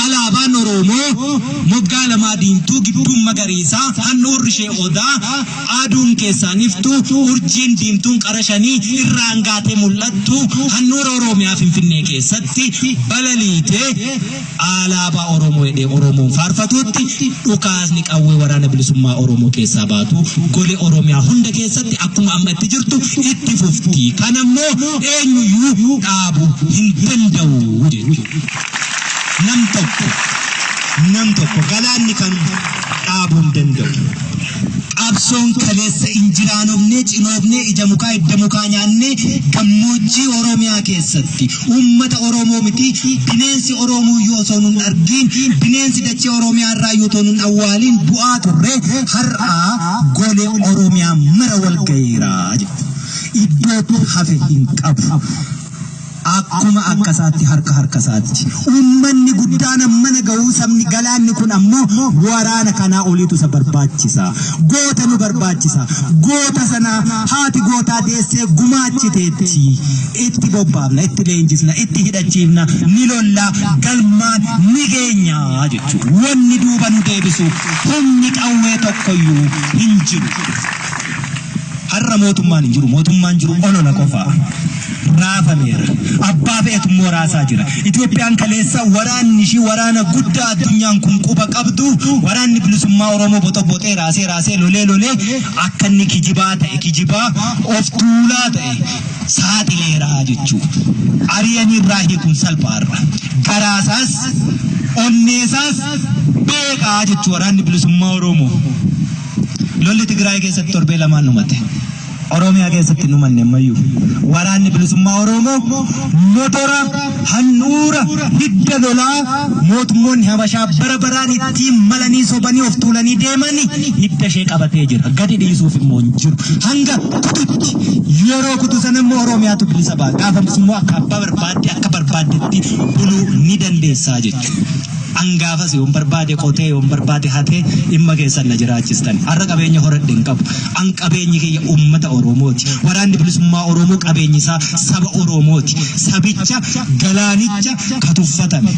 alaabaan Oromoo moggaa lamaa diimtuu gidduun magariisaa handhuurri ishee odaa aduun keessaa niftuu urjiin diimtuun qarashanii irraan gaatee mul'attu handhuura Oromiyaa Finfinnee keessatti balaliitee alaabaa Oromoo jedhee Oromoon faarfatutti dhukaasni qawwee waraana bilisummaa Oromoo keessaa baatu golee Oromiyaa hunda keessatti akkuma amma itti jirtu itti fufti kanammoo eenyuyyuu dhaabu hin danda'u jechuudha nam tokko galaanni kan dhaabuu hin danda'u Absoon kaleessa injiraanofnee cinoofnee ija mukaa idda mukaa nyaannee gammoojjii Oromiyaa keessatti uummata Oromoo miti bineensi Oromoo yoo osoo nun argin bineensi dachee Oromiyaa irraa yoo osoo nun awwaaliin bu'aa turre har'aa golee Oromiyaa mara wal gahiira iddoo hafe hin qabu. Akkuma akkasaatti harka saatti ummanni guddaan mana ga'uu sabni galaanni kun ammoo waraana kanaa oliitu isa barbaachisa goota nu barbaachisa goota sana haati gootaa deessee gumaachiteetti itti bobbaafna itti leenjisna itti hidhachiifna ni lollaa galmaan ni geenya jechuudha wanni duuba nu deebisu humni qawwee tokkoyyuu hin jiru har'a mootummaan hin jiru mootummaan jiru olola qofaa. Raafameera abbaa feetummoo raasaa jira Itoophiyaan kaleessa waraanni ishii waraana guddaa addunyaan kun quba qabdu waraanni bilisummaa Oromoo boxoboxee raasee lolee akka inni kijibaa ta'e kijibaa of tuulaa ta'e saaxileera jechuudha ari'anii irraa hiikuun salphaarra garaasaas onneesaas beekaa jechuudha waraanni bilisummaa Oromoo lolli Tigraay keessatti torbee lamaan dhumate. Oromiyaa keessatti numanne ammayyuu waraanni bilisummaa Oromoo motora handhuura hidda lolaa mootummoonni Habashaa bara baraan ittiin malanii sobanii of tuulanii deemanii hidda ishee qabatee jira gadi dhiisuuf immoo hin jiru hanga kututti yeroo kutu sana immoo Oromiyaatu bilisa ba'a gaafamsi immoo akka abbaa barbaadde akka barbaaddetti buluu ni dandeessaa jechuudha. Angaafas yoon barbaade qotee yoon barbaade hatee dhimma keessan na jiraachistan har'a qabeenya horadhe hin qabu an qabeenyi kiyya uummata Oromooti waraanni bilisummaa Oromoo qabeenyi isaa saba Oromooti sabicha galaanicha katuffatame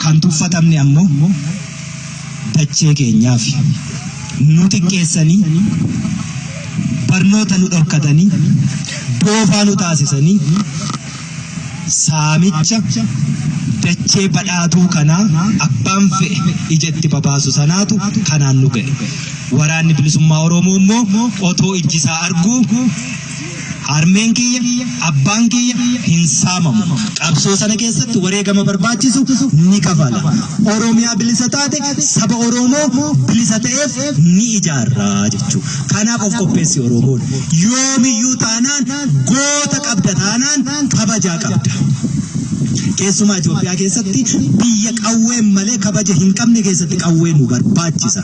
kan tuffatamne ammoo dachee keenyaaf nu xiqqeessanii barnoota nu dhorkatanii doofaa nu taasisanii saamicha dachee badhaatuu kanaa abbaan fe'e ijatti babaasu sanaatu kanaan nu ga'e waraanni bilisummaa Oromoo immoo otoo ijjisaa arguu harmeen kiyya abbaan kiyya hin saamamu qabsoo sana keessatti wareegama barbaachisu ni kafala Oromiyaa bilisa taate saba Oromoo bilisa ta'eef ni ijaarraa jechuudha kanaaf of qopheessi Oromoon yoomiyyuu taanaan goota qabda taanaan kabajaa qabda. Keessumaa Itoophiyaa keessatti biyya qawween malee kabaja hin qabne keessatti qawween nu barbaachisa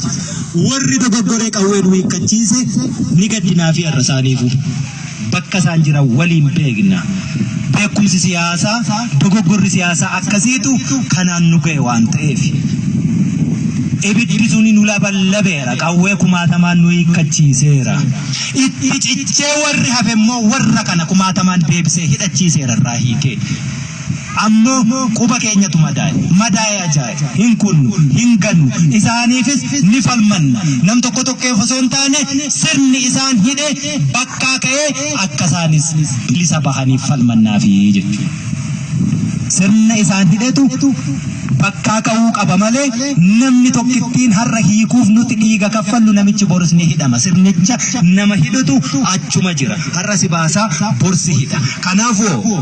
warri dogoggoree qawween nu hiikkachiise ni gaddinaa fi har'a isaaniifu bakka isaan jiran waliin beekna beekumsi siyaasaa dogoggorri siyaasaa akkasiitu kanaan nu ga'e waan ta'eef ibiddi suni nu laballabeera qawwee kumaatamaan nu hiikkachiiseera itti cichee warri hafe immoo warra kana kumaatamaan deebisee hidhachiiseera irraa hiikee ammoo quba keenyatu madaa'e ajaa'iba hin kunnu hin gannu isaaniifis ni falmanna nam tokko tokkee osoo hin taane sirni isaan hidhe bakkaa ka'ee akka isaanis bilisa bahaniif falmannaafi jechuudha sirna isaan hidhetu bakkaa ka'uu qaba malee namni tokkittiin har'a hiikuuf nuti dhiiga kaffallu namichi boris ni hidhama sirnicha nama hidhutu achuma jira har'a si baasaa borsi hidha kanaafuu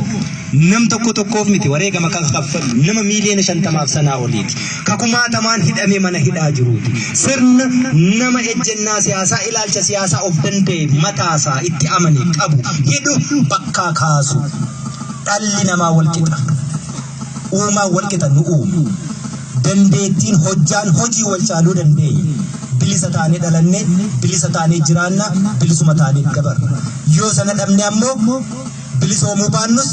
nam tokkoof miti wareegama kan kaffalu nama miiliyoona 50 sanaa oliiti kakumaatamaan hidhamee mana hidhaa jiruuti sirna nama ejjennaa siyaasaa ilaalcha siyaasaa of danda'e mataasaa itti amane qabu hidhu bakkaa kaasu dhalli namaa wal qixa uumaa wal qixa nu uumu dandeettiin hojjaan hojii wal caaluu dandeenya bilisa taanee dhalanne bilisa taanee jiraanna bilisuma taanee dabarra yoo sana dhabne ammoo bilisoomuu baannus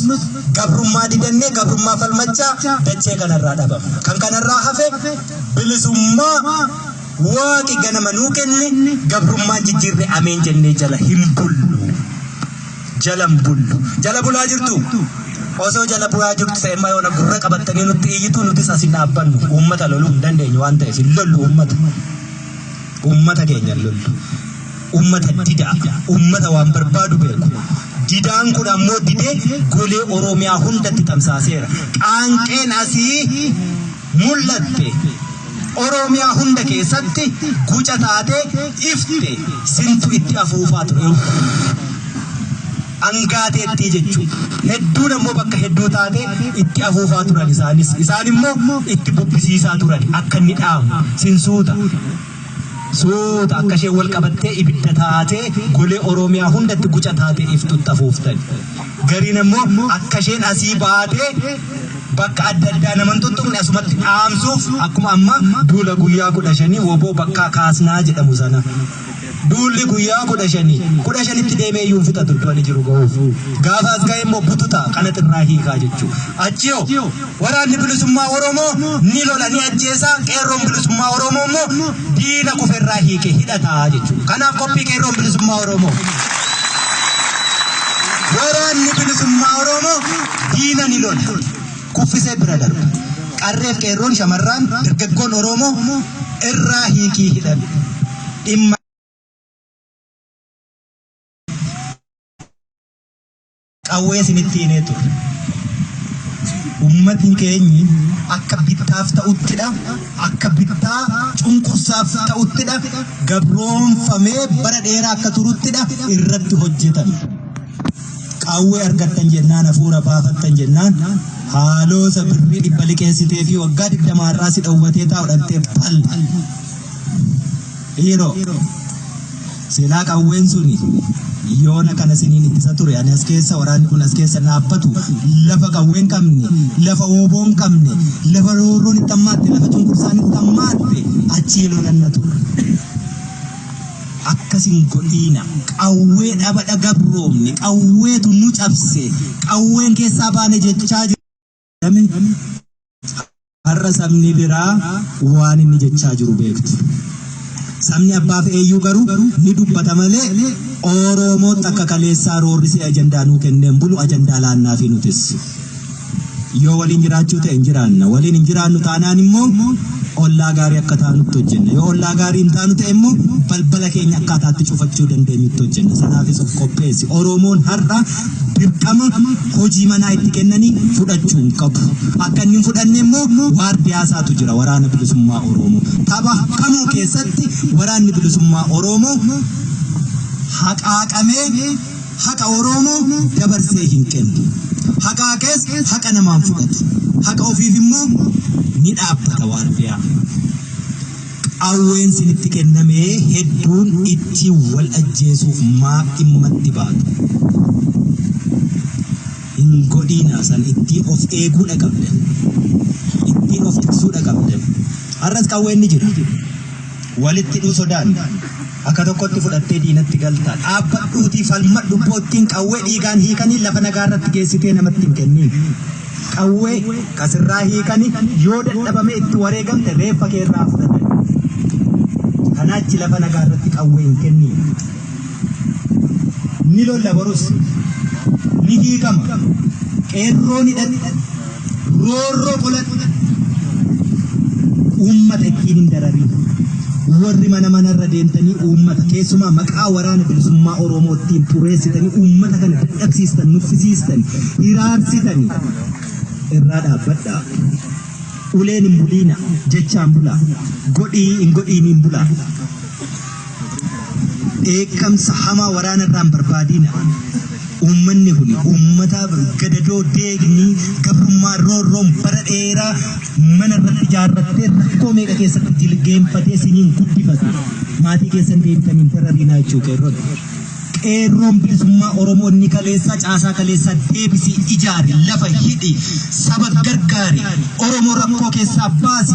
gabrummaa didannee gabrummaa falmachaa dachee kanarraa dhabama kan kanarraa hafe bilisummaa waaqi ganama nuu kenne gabrummaa jijjiirre ameen jennee jala hin bullu jalan bullu jala bulaa jirtu osoo jala bulaa jirtu fe'emmaa yoona gurra qabattanii nutti iyyitu nutis asin dhaabbannu uummata loluu hin dandeenyu waan ta'eef hin lollu uummata keenya lollu uummata didaa uummata waan barbaadu beeku didaan kun ammoo didee golee Oromiyaa hundatti tamsaaseera qaanqeen asii mul'atte Oromiyaa hunda keessatti guca taatee ifte sintu itti afuufaa ture angaateetti jechuudha. Hedduun ammoo bakka hedduu taate itti afuufaa turan isaan immoo itti bubbisiisaa turan akka inni dhaamu sinsuuta. Suuta akka isheen wal qabattee ibidda taatee golee Oromiyaa hundatti guca taatee iftutti afuuftan. Gariin ammoo akka isheen asii baatee bakka adda addaa naman tuttuqne asumatti dhaamsuuf akkuma amma duula guyyaa 15 woboo bakka kaasnaa jedhamu sana. Duulli guyyaa 15tti deemee iyyuu fixatu du'anii jiru ga'uuf. Gaafa as ga'e immoo bututa kana xirraa hiikaa jechuudha. Achiyoo waraanni bilisummaa Oromoo ni lola ni ajjeesa qeerroon bilisummaa Oromoo immoo diina kuferraa hiike hidhataa jechuudha. Kanaaf qophii qeerroon bilisummaa Oromoo. Waraanni bilisummaa Oromoo diina ni lola. Kuffisee bira darba. Qarreef qeerroon shamarran dargaggoon Oromoo irraa hiikii hidhan. Dhimma qawwee sinitti himee ture. Uummatni keenyi akka bittaaf ta'uttidha. Akka bittaa cunqursaaf ta'uttidha. Gabroonfamee bara dheeraa akka turuttidha irratti hojjetan. Qawwee argattan jennaan hafuura baafattan jennaan haaloo sabirrii dhibba liqeessitee fi waggaa 20 irraa si dhowwatee taa'udhattee pal. Dhiiroo silaa qawween suni yoona kana siniin ittisa ture ani as keessa waraanni kun as keessa dhaabbatu lafa qawween qabne lafa wooboon qabne lafa roorroon itti hammaatte lafa cunqursaan itti hammaatte achii lolanna ture. Akkasin godhiina qawwee dhabadha gabroomne qawweetu nu cabse qawween keessaa baane jechaa jiru. Har'a sabni biraa waan inni jechaa jiru beektu. Sabni abbaaf eeyyuu garuu ni dubbata malee Oromoo takka kaleessaa roorrisee ajandaa nuu kenneen bulu ajandaa laannaa fi nutis. Yoo waliin jiraachuu ta'e hin jiraanna waliin hin jiraannu taanaan immoo ollaa gaarii akka taanutti hojjenna. Yoo ollaa gaarii hin taanu ta'e immoo balbala keenya akkaataatti cufachuu dandeenyutti hojjenna. Sanaafis of qopheessi. Oromoon har'a dirqama hojii manaa itti kennanii fudhachuu hin qabu. Akka inni hin fudhanne immoo waardiyaasaatu jira waraana bilisummaa Oromoo. Tapha kamuu keessatti waraanni bilisummaa Oromoo haqaaqamee haqa Oromoo dabarsee hin kennu. Haqaaqees haqa namaan fudhatu. Haqa ofiif immoo ni dhaabbata waardiyaa. Qawween sinitti kennamee hedduun itti wal ajjeesuuf maaf dhimmatti baatu. Hin godhiina san ittiin of eeguudha qabdan. Ittiin of tiksuudha qabdan. Har'as qawween ni jira. Walitti dhuu sodaan. Akka tokkotti fudhattee diinatti galtaa. Dhaabbadhuutii falmadhu boottiin qawwee dhiigaan hiikanii lafa nagaarratti geessitee namatti hin kenniin. Qawwee kasirraa hiikanii yoo dadhabame itti wareegamte reeffa keerraa fudhatan. Kanaachi lafa nagaarratti qawwee hin kenniin. Ni lolla borus. Ni hiikama. Qeerroo ni dhadhi. Roorroo qoladhu. Uummata ittiin hin darariin. Warri manarra deemtanii uummata keessumaa maqaa waraana bilisummaa Oromoo ittiin xureessitanii uummata kana dadhabsiistan nuffisiistan hiraarsitanii irraa dhaabbadhaa. Uleen hin buliina jechaan bulaa godhii hin godhiin hin bulaa. Eekamsa hamaa waraana irraan barbaadiina. Uummanni kun uummata gadadoo deegnii gabrummaa roorroon bara dheeraa mana irratti ijaarrattee rakkoo meeqa keessatti jilgeenfatee siniin guddifate maatii keessan deemtanii darariinaa jechuu qeerroon. Qeerroon bilisummaa Oromoo inni kaleessaa caasaa kaleessaa deebisii ijaari lafa hidhi saba gargaari Oromoo rakkoo keessaa baasi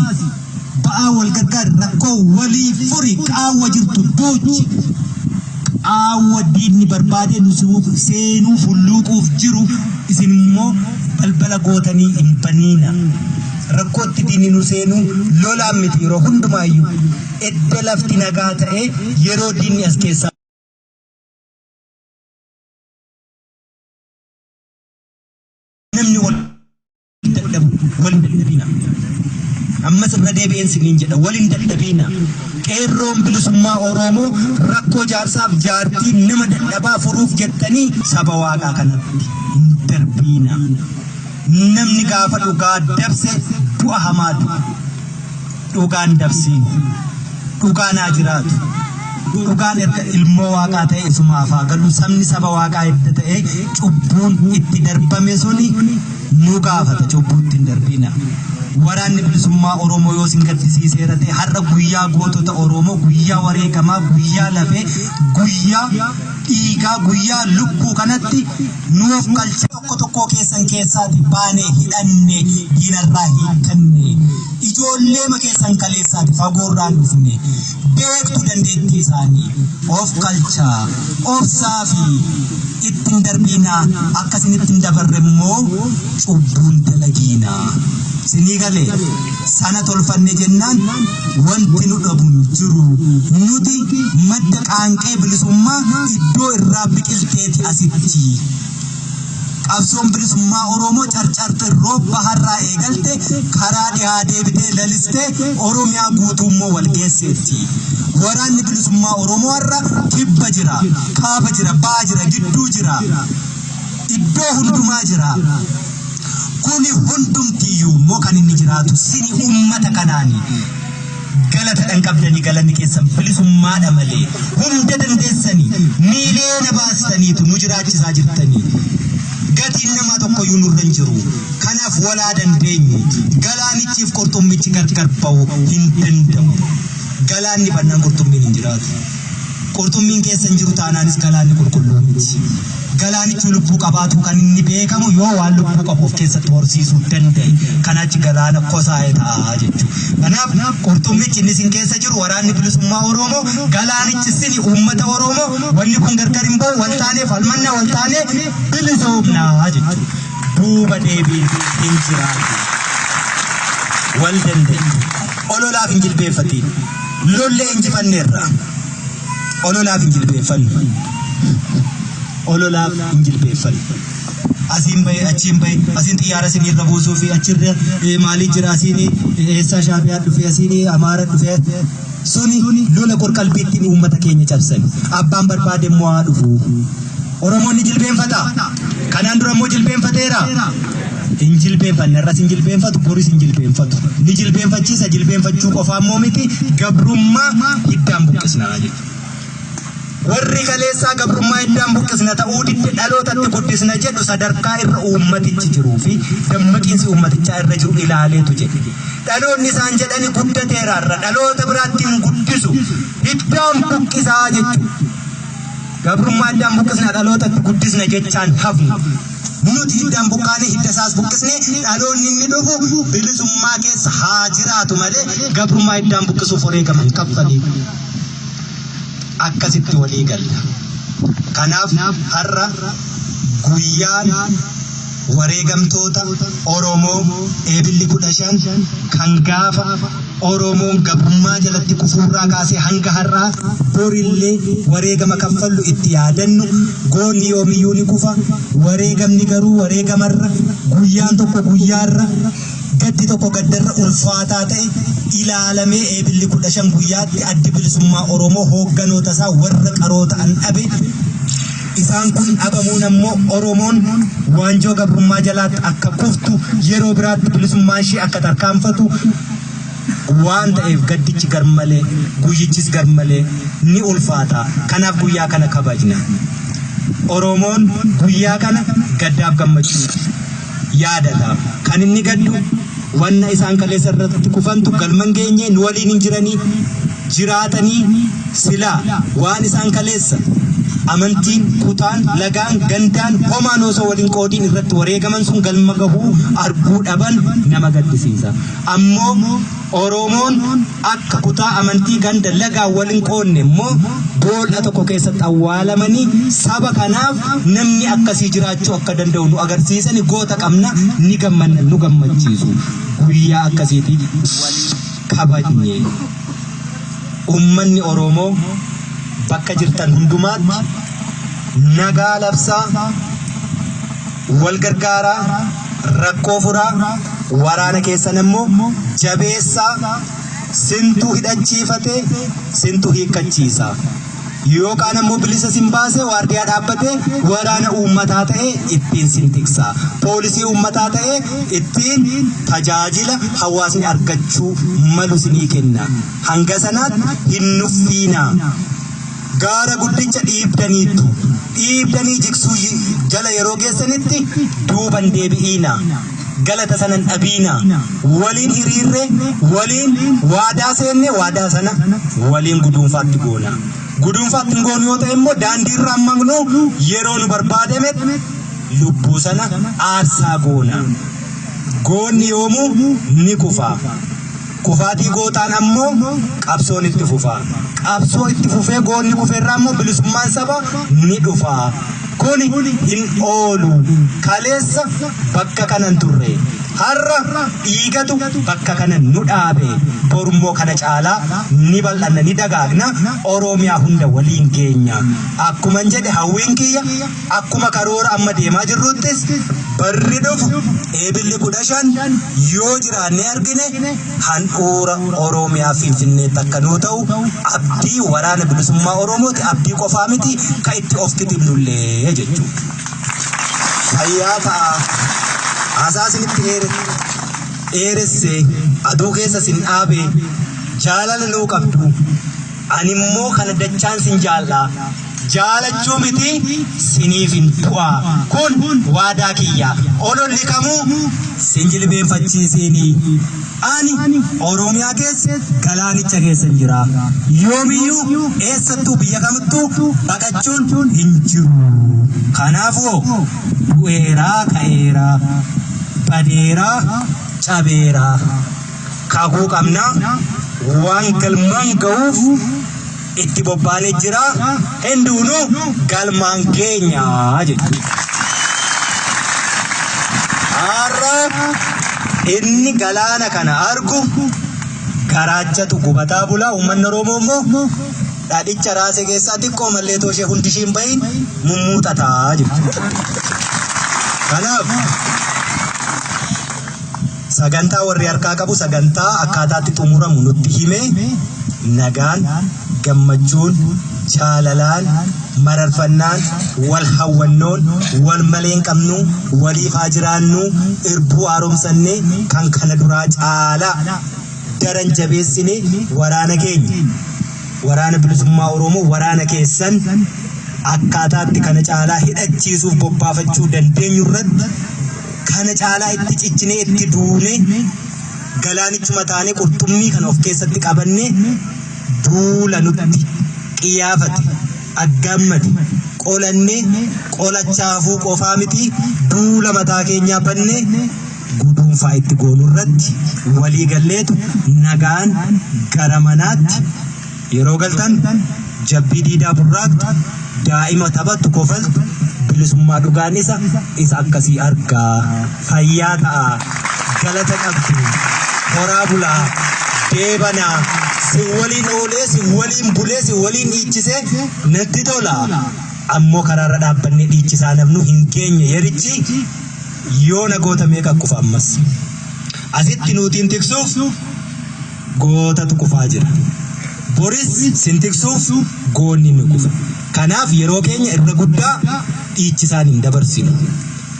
ba'aa wal gargaari rakkoo walii furi qaawwa jirtu duuchi. Qaawwa diinni barbaade nusuuf seenuu fulluuquuf jiru isin immoo balbala gootanii hin baniina. Rakkootti diinni nu seenuu lolaan miti yeroo hundumaayyuu edda lafti nagaa ta'e yeroo diinni as keessaa namni wal dadhabina. Ammas irra deebi'een siniin jedha waliin dadhabina. Qeerroon bilisummaa Oromoo rakkoo jaarsaaf jaartii nama dadhabaa furuuf jettanii saba waaqaa kanatti hin darbiina. Namni gaafa dhugaa dabse du'a hamaatu. Dhugaan dabsiin. Dhugaan haa jiraatu. dhugaan erga ilmoo waaqaa ta'e isumaaf haa galu sabni saba waaqaa edda ta'e cubbuun itti darbame suni nu gaafata cubbuu ittiin darbina. Waraanni bilisummaa Oromoo yoo sin gaddisiiseera ta'e har'a guyyaa gootota Oromoo guyyaa wareegamaa guyyaa lafee guyyaa dhiigaa guyyaa lubbuu kanatti nuuf galcha tokko keessan keessaati baanee hidhanne diinarraa hiikanne ijoollee ma keessan kaleessaati fagoorraan dhufne beektu dandeettii isaanii of galchaa obsaa fi ittiin darbinaa akkasinitti hin dabarre immoo cubbuun dalagiinaa. Sinii galee sana tolfanne jennaan wanti nu dhabuun jiru nuti madda qaanqee bilisummaa iddoo irraa biqilteeti asitti. Qabsoon bilisummaa Oromoo carcartee rooba har'aa eegalte karaa dhiyaa deebitee lalistee Oromiyaa guutuu immoo wal geesseetti. Waraanni bilisummaa Oromoo har'a kibba jira, kaaba jira, baa jira, gidduu jira, iddoo hundumaa jira. Kuni hundumtiyyuu immoo kan inni jiraatu sini uummata kanaani. Galata dhan qabdanii galanni keessan bilisummaadha malee hunda dandeessanii miiliyoona baastaniitu nu jiraachisaa jirtanii. Gatiin namaa tokkoyyuu nurra hin jiru. Kanaaf walaa dandeenyu galaanichiif qurxummichi gargar ba'uu hin danda'u. Galaanni bannaan qurxummiin hin jiraatu. Qurxummiin keessa hin jiru taanaanis galaanni qulqulluu miti. Galaanichi lubbuu qabaatu kan inni beekamu yoo waan lubbuu qabuuf keessatti horsiisuu danda'e kanaachi galaana kosaa'ee ta'a jechuudha. Kanaaf qurxummichi inni sin keessa jiru waraanni bilisummaa Oromoo galaanichi sini uummata Oromoo wanni kun gargar hin ba'u wal taanee falmannaa wal taanee bilisoomnaa jechuudha. Duuba deebiin hin jiraatu. Wal dandeenyu. Ololaaf hin jilbeeffatiin. Lollee injifanneerra. Ololaaf hin jilbeeffannu. Ololaaf hin jilbeeffannu. Asiin bahe achiin bahe asiin xiyyaara isin irra buusuu fi achirra maaliif jira asiin eessaa Shaabiyyaa dhufee asiin Amaara dhufee suni lola qorqalbiitti uummata keenya cabsan. Abbaan barbaade immoo haa dhufu. Oromoonni jilbeenfata. Kanaan dura immoo jilbeenfateera. Hin jilbeenfanne irras hin jilbeenfatu boris hin jilbeenfatu. Ni jilbeenfachiisa jilbeenfachuu qofaa immoo miti gabrummaa hiddaan buqqisnaa jechuudha. Warri kaleessaa gabrummaa hiddaan buqqisna ta'uu didde dhalootatti guddisna jedhu sadarkaa irra uummatichi jiruu fi dammaqiinsi uummatichaa irra jiru ilaaleetu jedhe. Dhaloonni isaan jedhani guddateeraarra dhaloota biraatti hin guddisu hiddaan buqqisaa jechuudha. Gabrummaa hiddaan buqqisna dhalootatti guddisna jechaan hafnu. Nuti hiddaan buqqaanee hidda isaas buqqisne dhaloonni inni dhufu bilisummaa keessa haa jiraatu malee gabrummaa hiddaan buqqisuuf wareegama hin kaffalii. Akkasitti walii galla. Kanaaf har'a guyyaan wareegamtoota Oromoo eebilli 15 kan gaafa Oromoon gabrummaa jalatti kufuurraa kaasee hanga har'aa borillee wareegama kaffallu itti yaadannu goonni yoomiyyuu ni kufa wareegamni garuu wareegamarra guyyaan tokko guyyaarra gaddi tokko gaddarra ulfaataa ta'e ilaalamee eebilli 15 guyyaatti addi bilisummaa Oromoo hoogganoota isaa warra qaroo ta'an dhabe. Isaan kun dhabamuun ammoo Oromoon waanjoo gabrummaa jalaatti akka kuftu yeroo biraatti bilisummaan ishee akka tarkaanfatu waan ta'eef gaddichi garmalee guyyichis garmalee ni ulfaata. Kanaaf guyyaa kana kabajna. Oromoon guyyaa kana gaddaaf gammachuu yaadata. Kan inni gaddu wanna isaan kaleessa irratti kufantu galman geenye nu waliin hin jiranii jiraatanii silaa waan isaan kaleessa amantiin kutaan lagaan gandaan homaan osoo waliin qoodiin irratti wareegaman sun galma gahuu arguu dhaban nama gaddisiisa. Ammoo Oromoon akka kutaa amantii ganda lagaa waliin qoodne immoo boolla tokko keessatti awwaalamanii saba kanaaf namni akkasii jiraachuu akka danda'u nu agarsiisani goota qabna ni gammanna nu gammachiisu. Guyyaa akkasiitii kabajne ummanni Oromoo bakka jirtan hundumaatti nagaa labsaa wal gargaaraa rakkoo furaa waraana keessan immoo jabeessaa sintuu hidhachiifatee sintuu hiikkachiisa. Yookaan ammoo bilisa sin baasee waardiyaa dhaabbatee waraana uummataa ta'ee ittiin sin tiksa. Poolisii uummataa ta'ee ittiin tajaajila hawaasni argachuu malu sinii kenna. Hanga sanaatti hin nuffiinaa. gaara guddicha dhiibdanii jigsuu jala yeroo geessanitti duuban deebi'iina. Galata sanan dhabiina. Waliin hiriirre, waliin waadaa seenne waadaa sana waliin guduunfaatti goona. Guduunfaatti goonu yoo ta'e immoo daandiirra ammaqnu yeroo nu barbaadame lubbuu sana aarsaa goona. Goonni yoomuu ni kufa. Kufaatii gootaan ammoo qabsoon itti fufa. Qabsoo itti fufee goonni kufeerraa ammoo bilisummaan saba ni dhufa. Kuni hin oolu. Kaleessa bakka kanan turre. Har'a dhiigatu bakka kanan nu dhaabe. Borummoo kana caalaa ni bal'anna ni dagaagna. Oromiyaa hunda waliin geenya. Akkuma jedhe hawwiin kiyya akkuma karoora amma deemaa jirruttis barri dhufu eebilli 15 yoo jiraanne argine handhuura Oromiyaa Finfinnee takka nuu ta'u abdii waraana bilisummaa Oromooti. Abdii qofaa miti ka itti of kitibnullee jechuudha. Fayyaa ta'a. Asaasinitti dheeresse aduu keessa sin dhaabe jaalala nuu qabdu. Ani immoo kana dachaan sin jaallaa. Jaalachuu miti siniif hin du'a. Kun waadaa kiyya. Ololli kamuu sin jilbeenfachiisini. Ani Oromiyaa keessa galaanicha keessa jira. Yoomiyyuu eessattuu biyya kamittuu baqachuun hin jiru. Kanaafuu du'eeraa ka'eeraa badeeraa cabeeraa kakuu qabnaa waan galmaan ga'uuf itti bobbaanee jira. Hinduunuu galmaan keenya jechuudha. Har'a inni galaana kana argu garaachatu gubataa bula. Uummanni Oromoo immoo dhadhicha raasee keessaa xiqqoo mallee tooshee hundi ishiin bahin mummuuxataa jechuudha. Kanaaf sagantaa warri harkaa qabu sagantaa akkaataatti xumuramu nutti hime nagaan gammachuun jaalalaan mararfannaan wal hawwannoon wal maleen qabnu waliif haa jiraannu irbuu haaromsannee kan kana duraa caalaa daran jabeessine waraana keenya waraana bilisummaa Oromoo waraana keessan akkaataatti kana caalaa hidhachiisuuf bobbaafachuu dandeenyu irratti kana caalaa itti ciccinee itti duune galaanichuma taanee qurxummii kana of keessatti qabanne duula nutti qiyyaafate aggammate qolannee qolachaafuu qofaa miti duula mataa keenyaa bannee guduunfaa itti goonu irratti walii galleetu nagaan gara manaatti yeroo galtan jabbii diidaa burraaqxu daa'ima taphattu kofaltu bilisummaa dhugaan isa akkasii argaa. Fayyaa ta'a. Galata qabdu. Horaa bulaa. Deebanaa. Si waliin oolee, si waliin bulee, si waliin dhiichisee natti tola. Ammoo karaarra dhaabbannee dhiichisaa namnu hin keenye yerichi yoo nagoota meeqa kufa ammas. Asitti nuutiin tiksuuf gootatu kufaa jira. Boris sin tiksuuf goonni ni kufa. Kanaaf yeroo keenya irra guddaa dhiichisaan hin dabarsinu.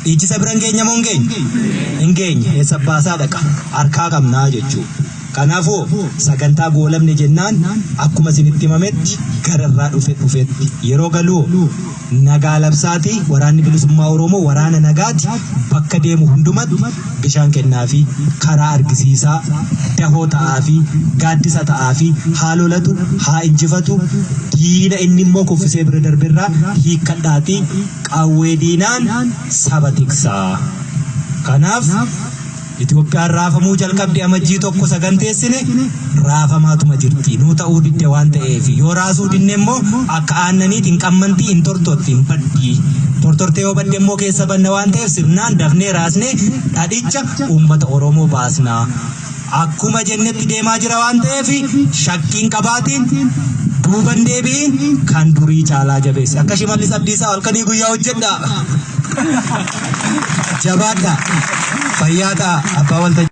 Dhiichisa biran keenya moo hin geenye eessa baasaa dhaqa harkaa qabnaa jechuudha. Kanaafuu sagantaa goolamne jennaan akkuma isinitti himametti gararraa dhufetti yeroo galuu nagaa labsaati. Waraanni bilisummaa Oromoo waraana nagaati. Bakka deemu hundumatti bishaan kennaa fi karaa argisiisaa dahoo ta'aa fi gaaddisa ta'aa fi haalolatu haa injifatu. Diina inni immoo kuffisee bira darbirraa hiikkadhaatii qawwee diinaan saba tiksaa. Kanaaf Itoophiyaan raafamuu jalqabde amajjii tokko saganteessine raafamaatuma jirti. Nuu ta'uu didde waan ta'eef yoo raasuu dinne immoo akka aannaniitiin qammantii hin tortorti hin baddi. Tortortee yoo badde immoo keessa banna waan ta'eef sirnaan dafnee raasnee dhadhicha uummata Oromoo baasna. Akkuma jennetti deemaa jira waan ta'eef shakkiin qabaatiin duuban deebiin kan durii caalaa jabeesse. Akka Shimallis Abdiisaa halkanii guyyaa hojjedha. Jabaadha. Fayyaa ta'a. Abbaa waltajjii.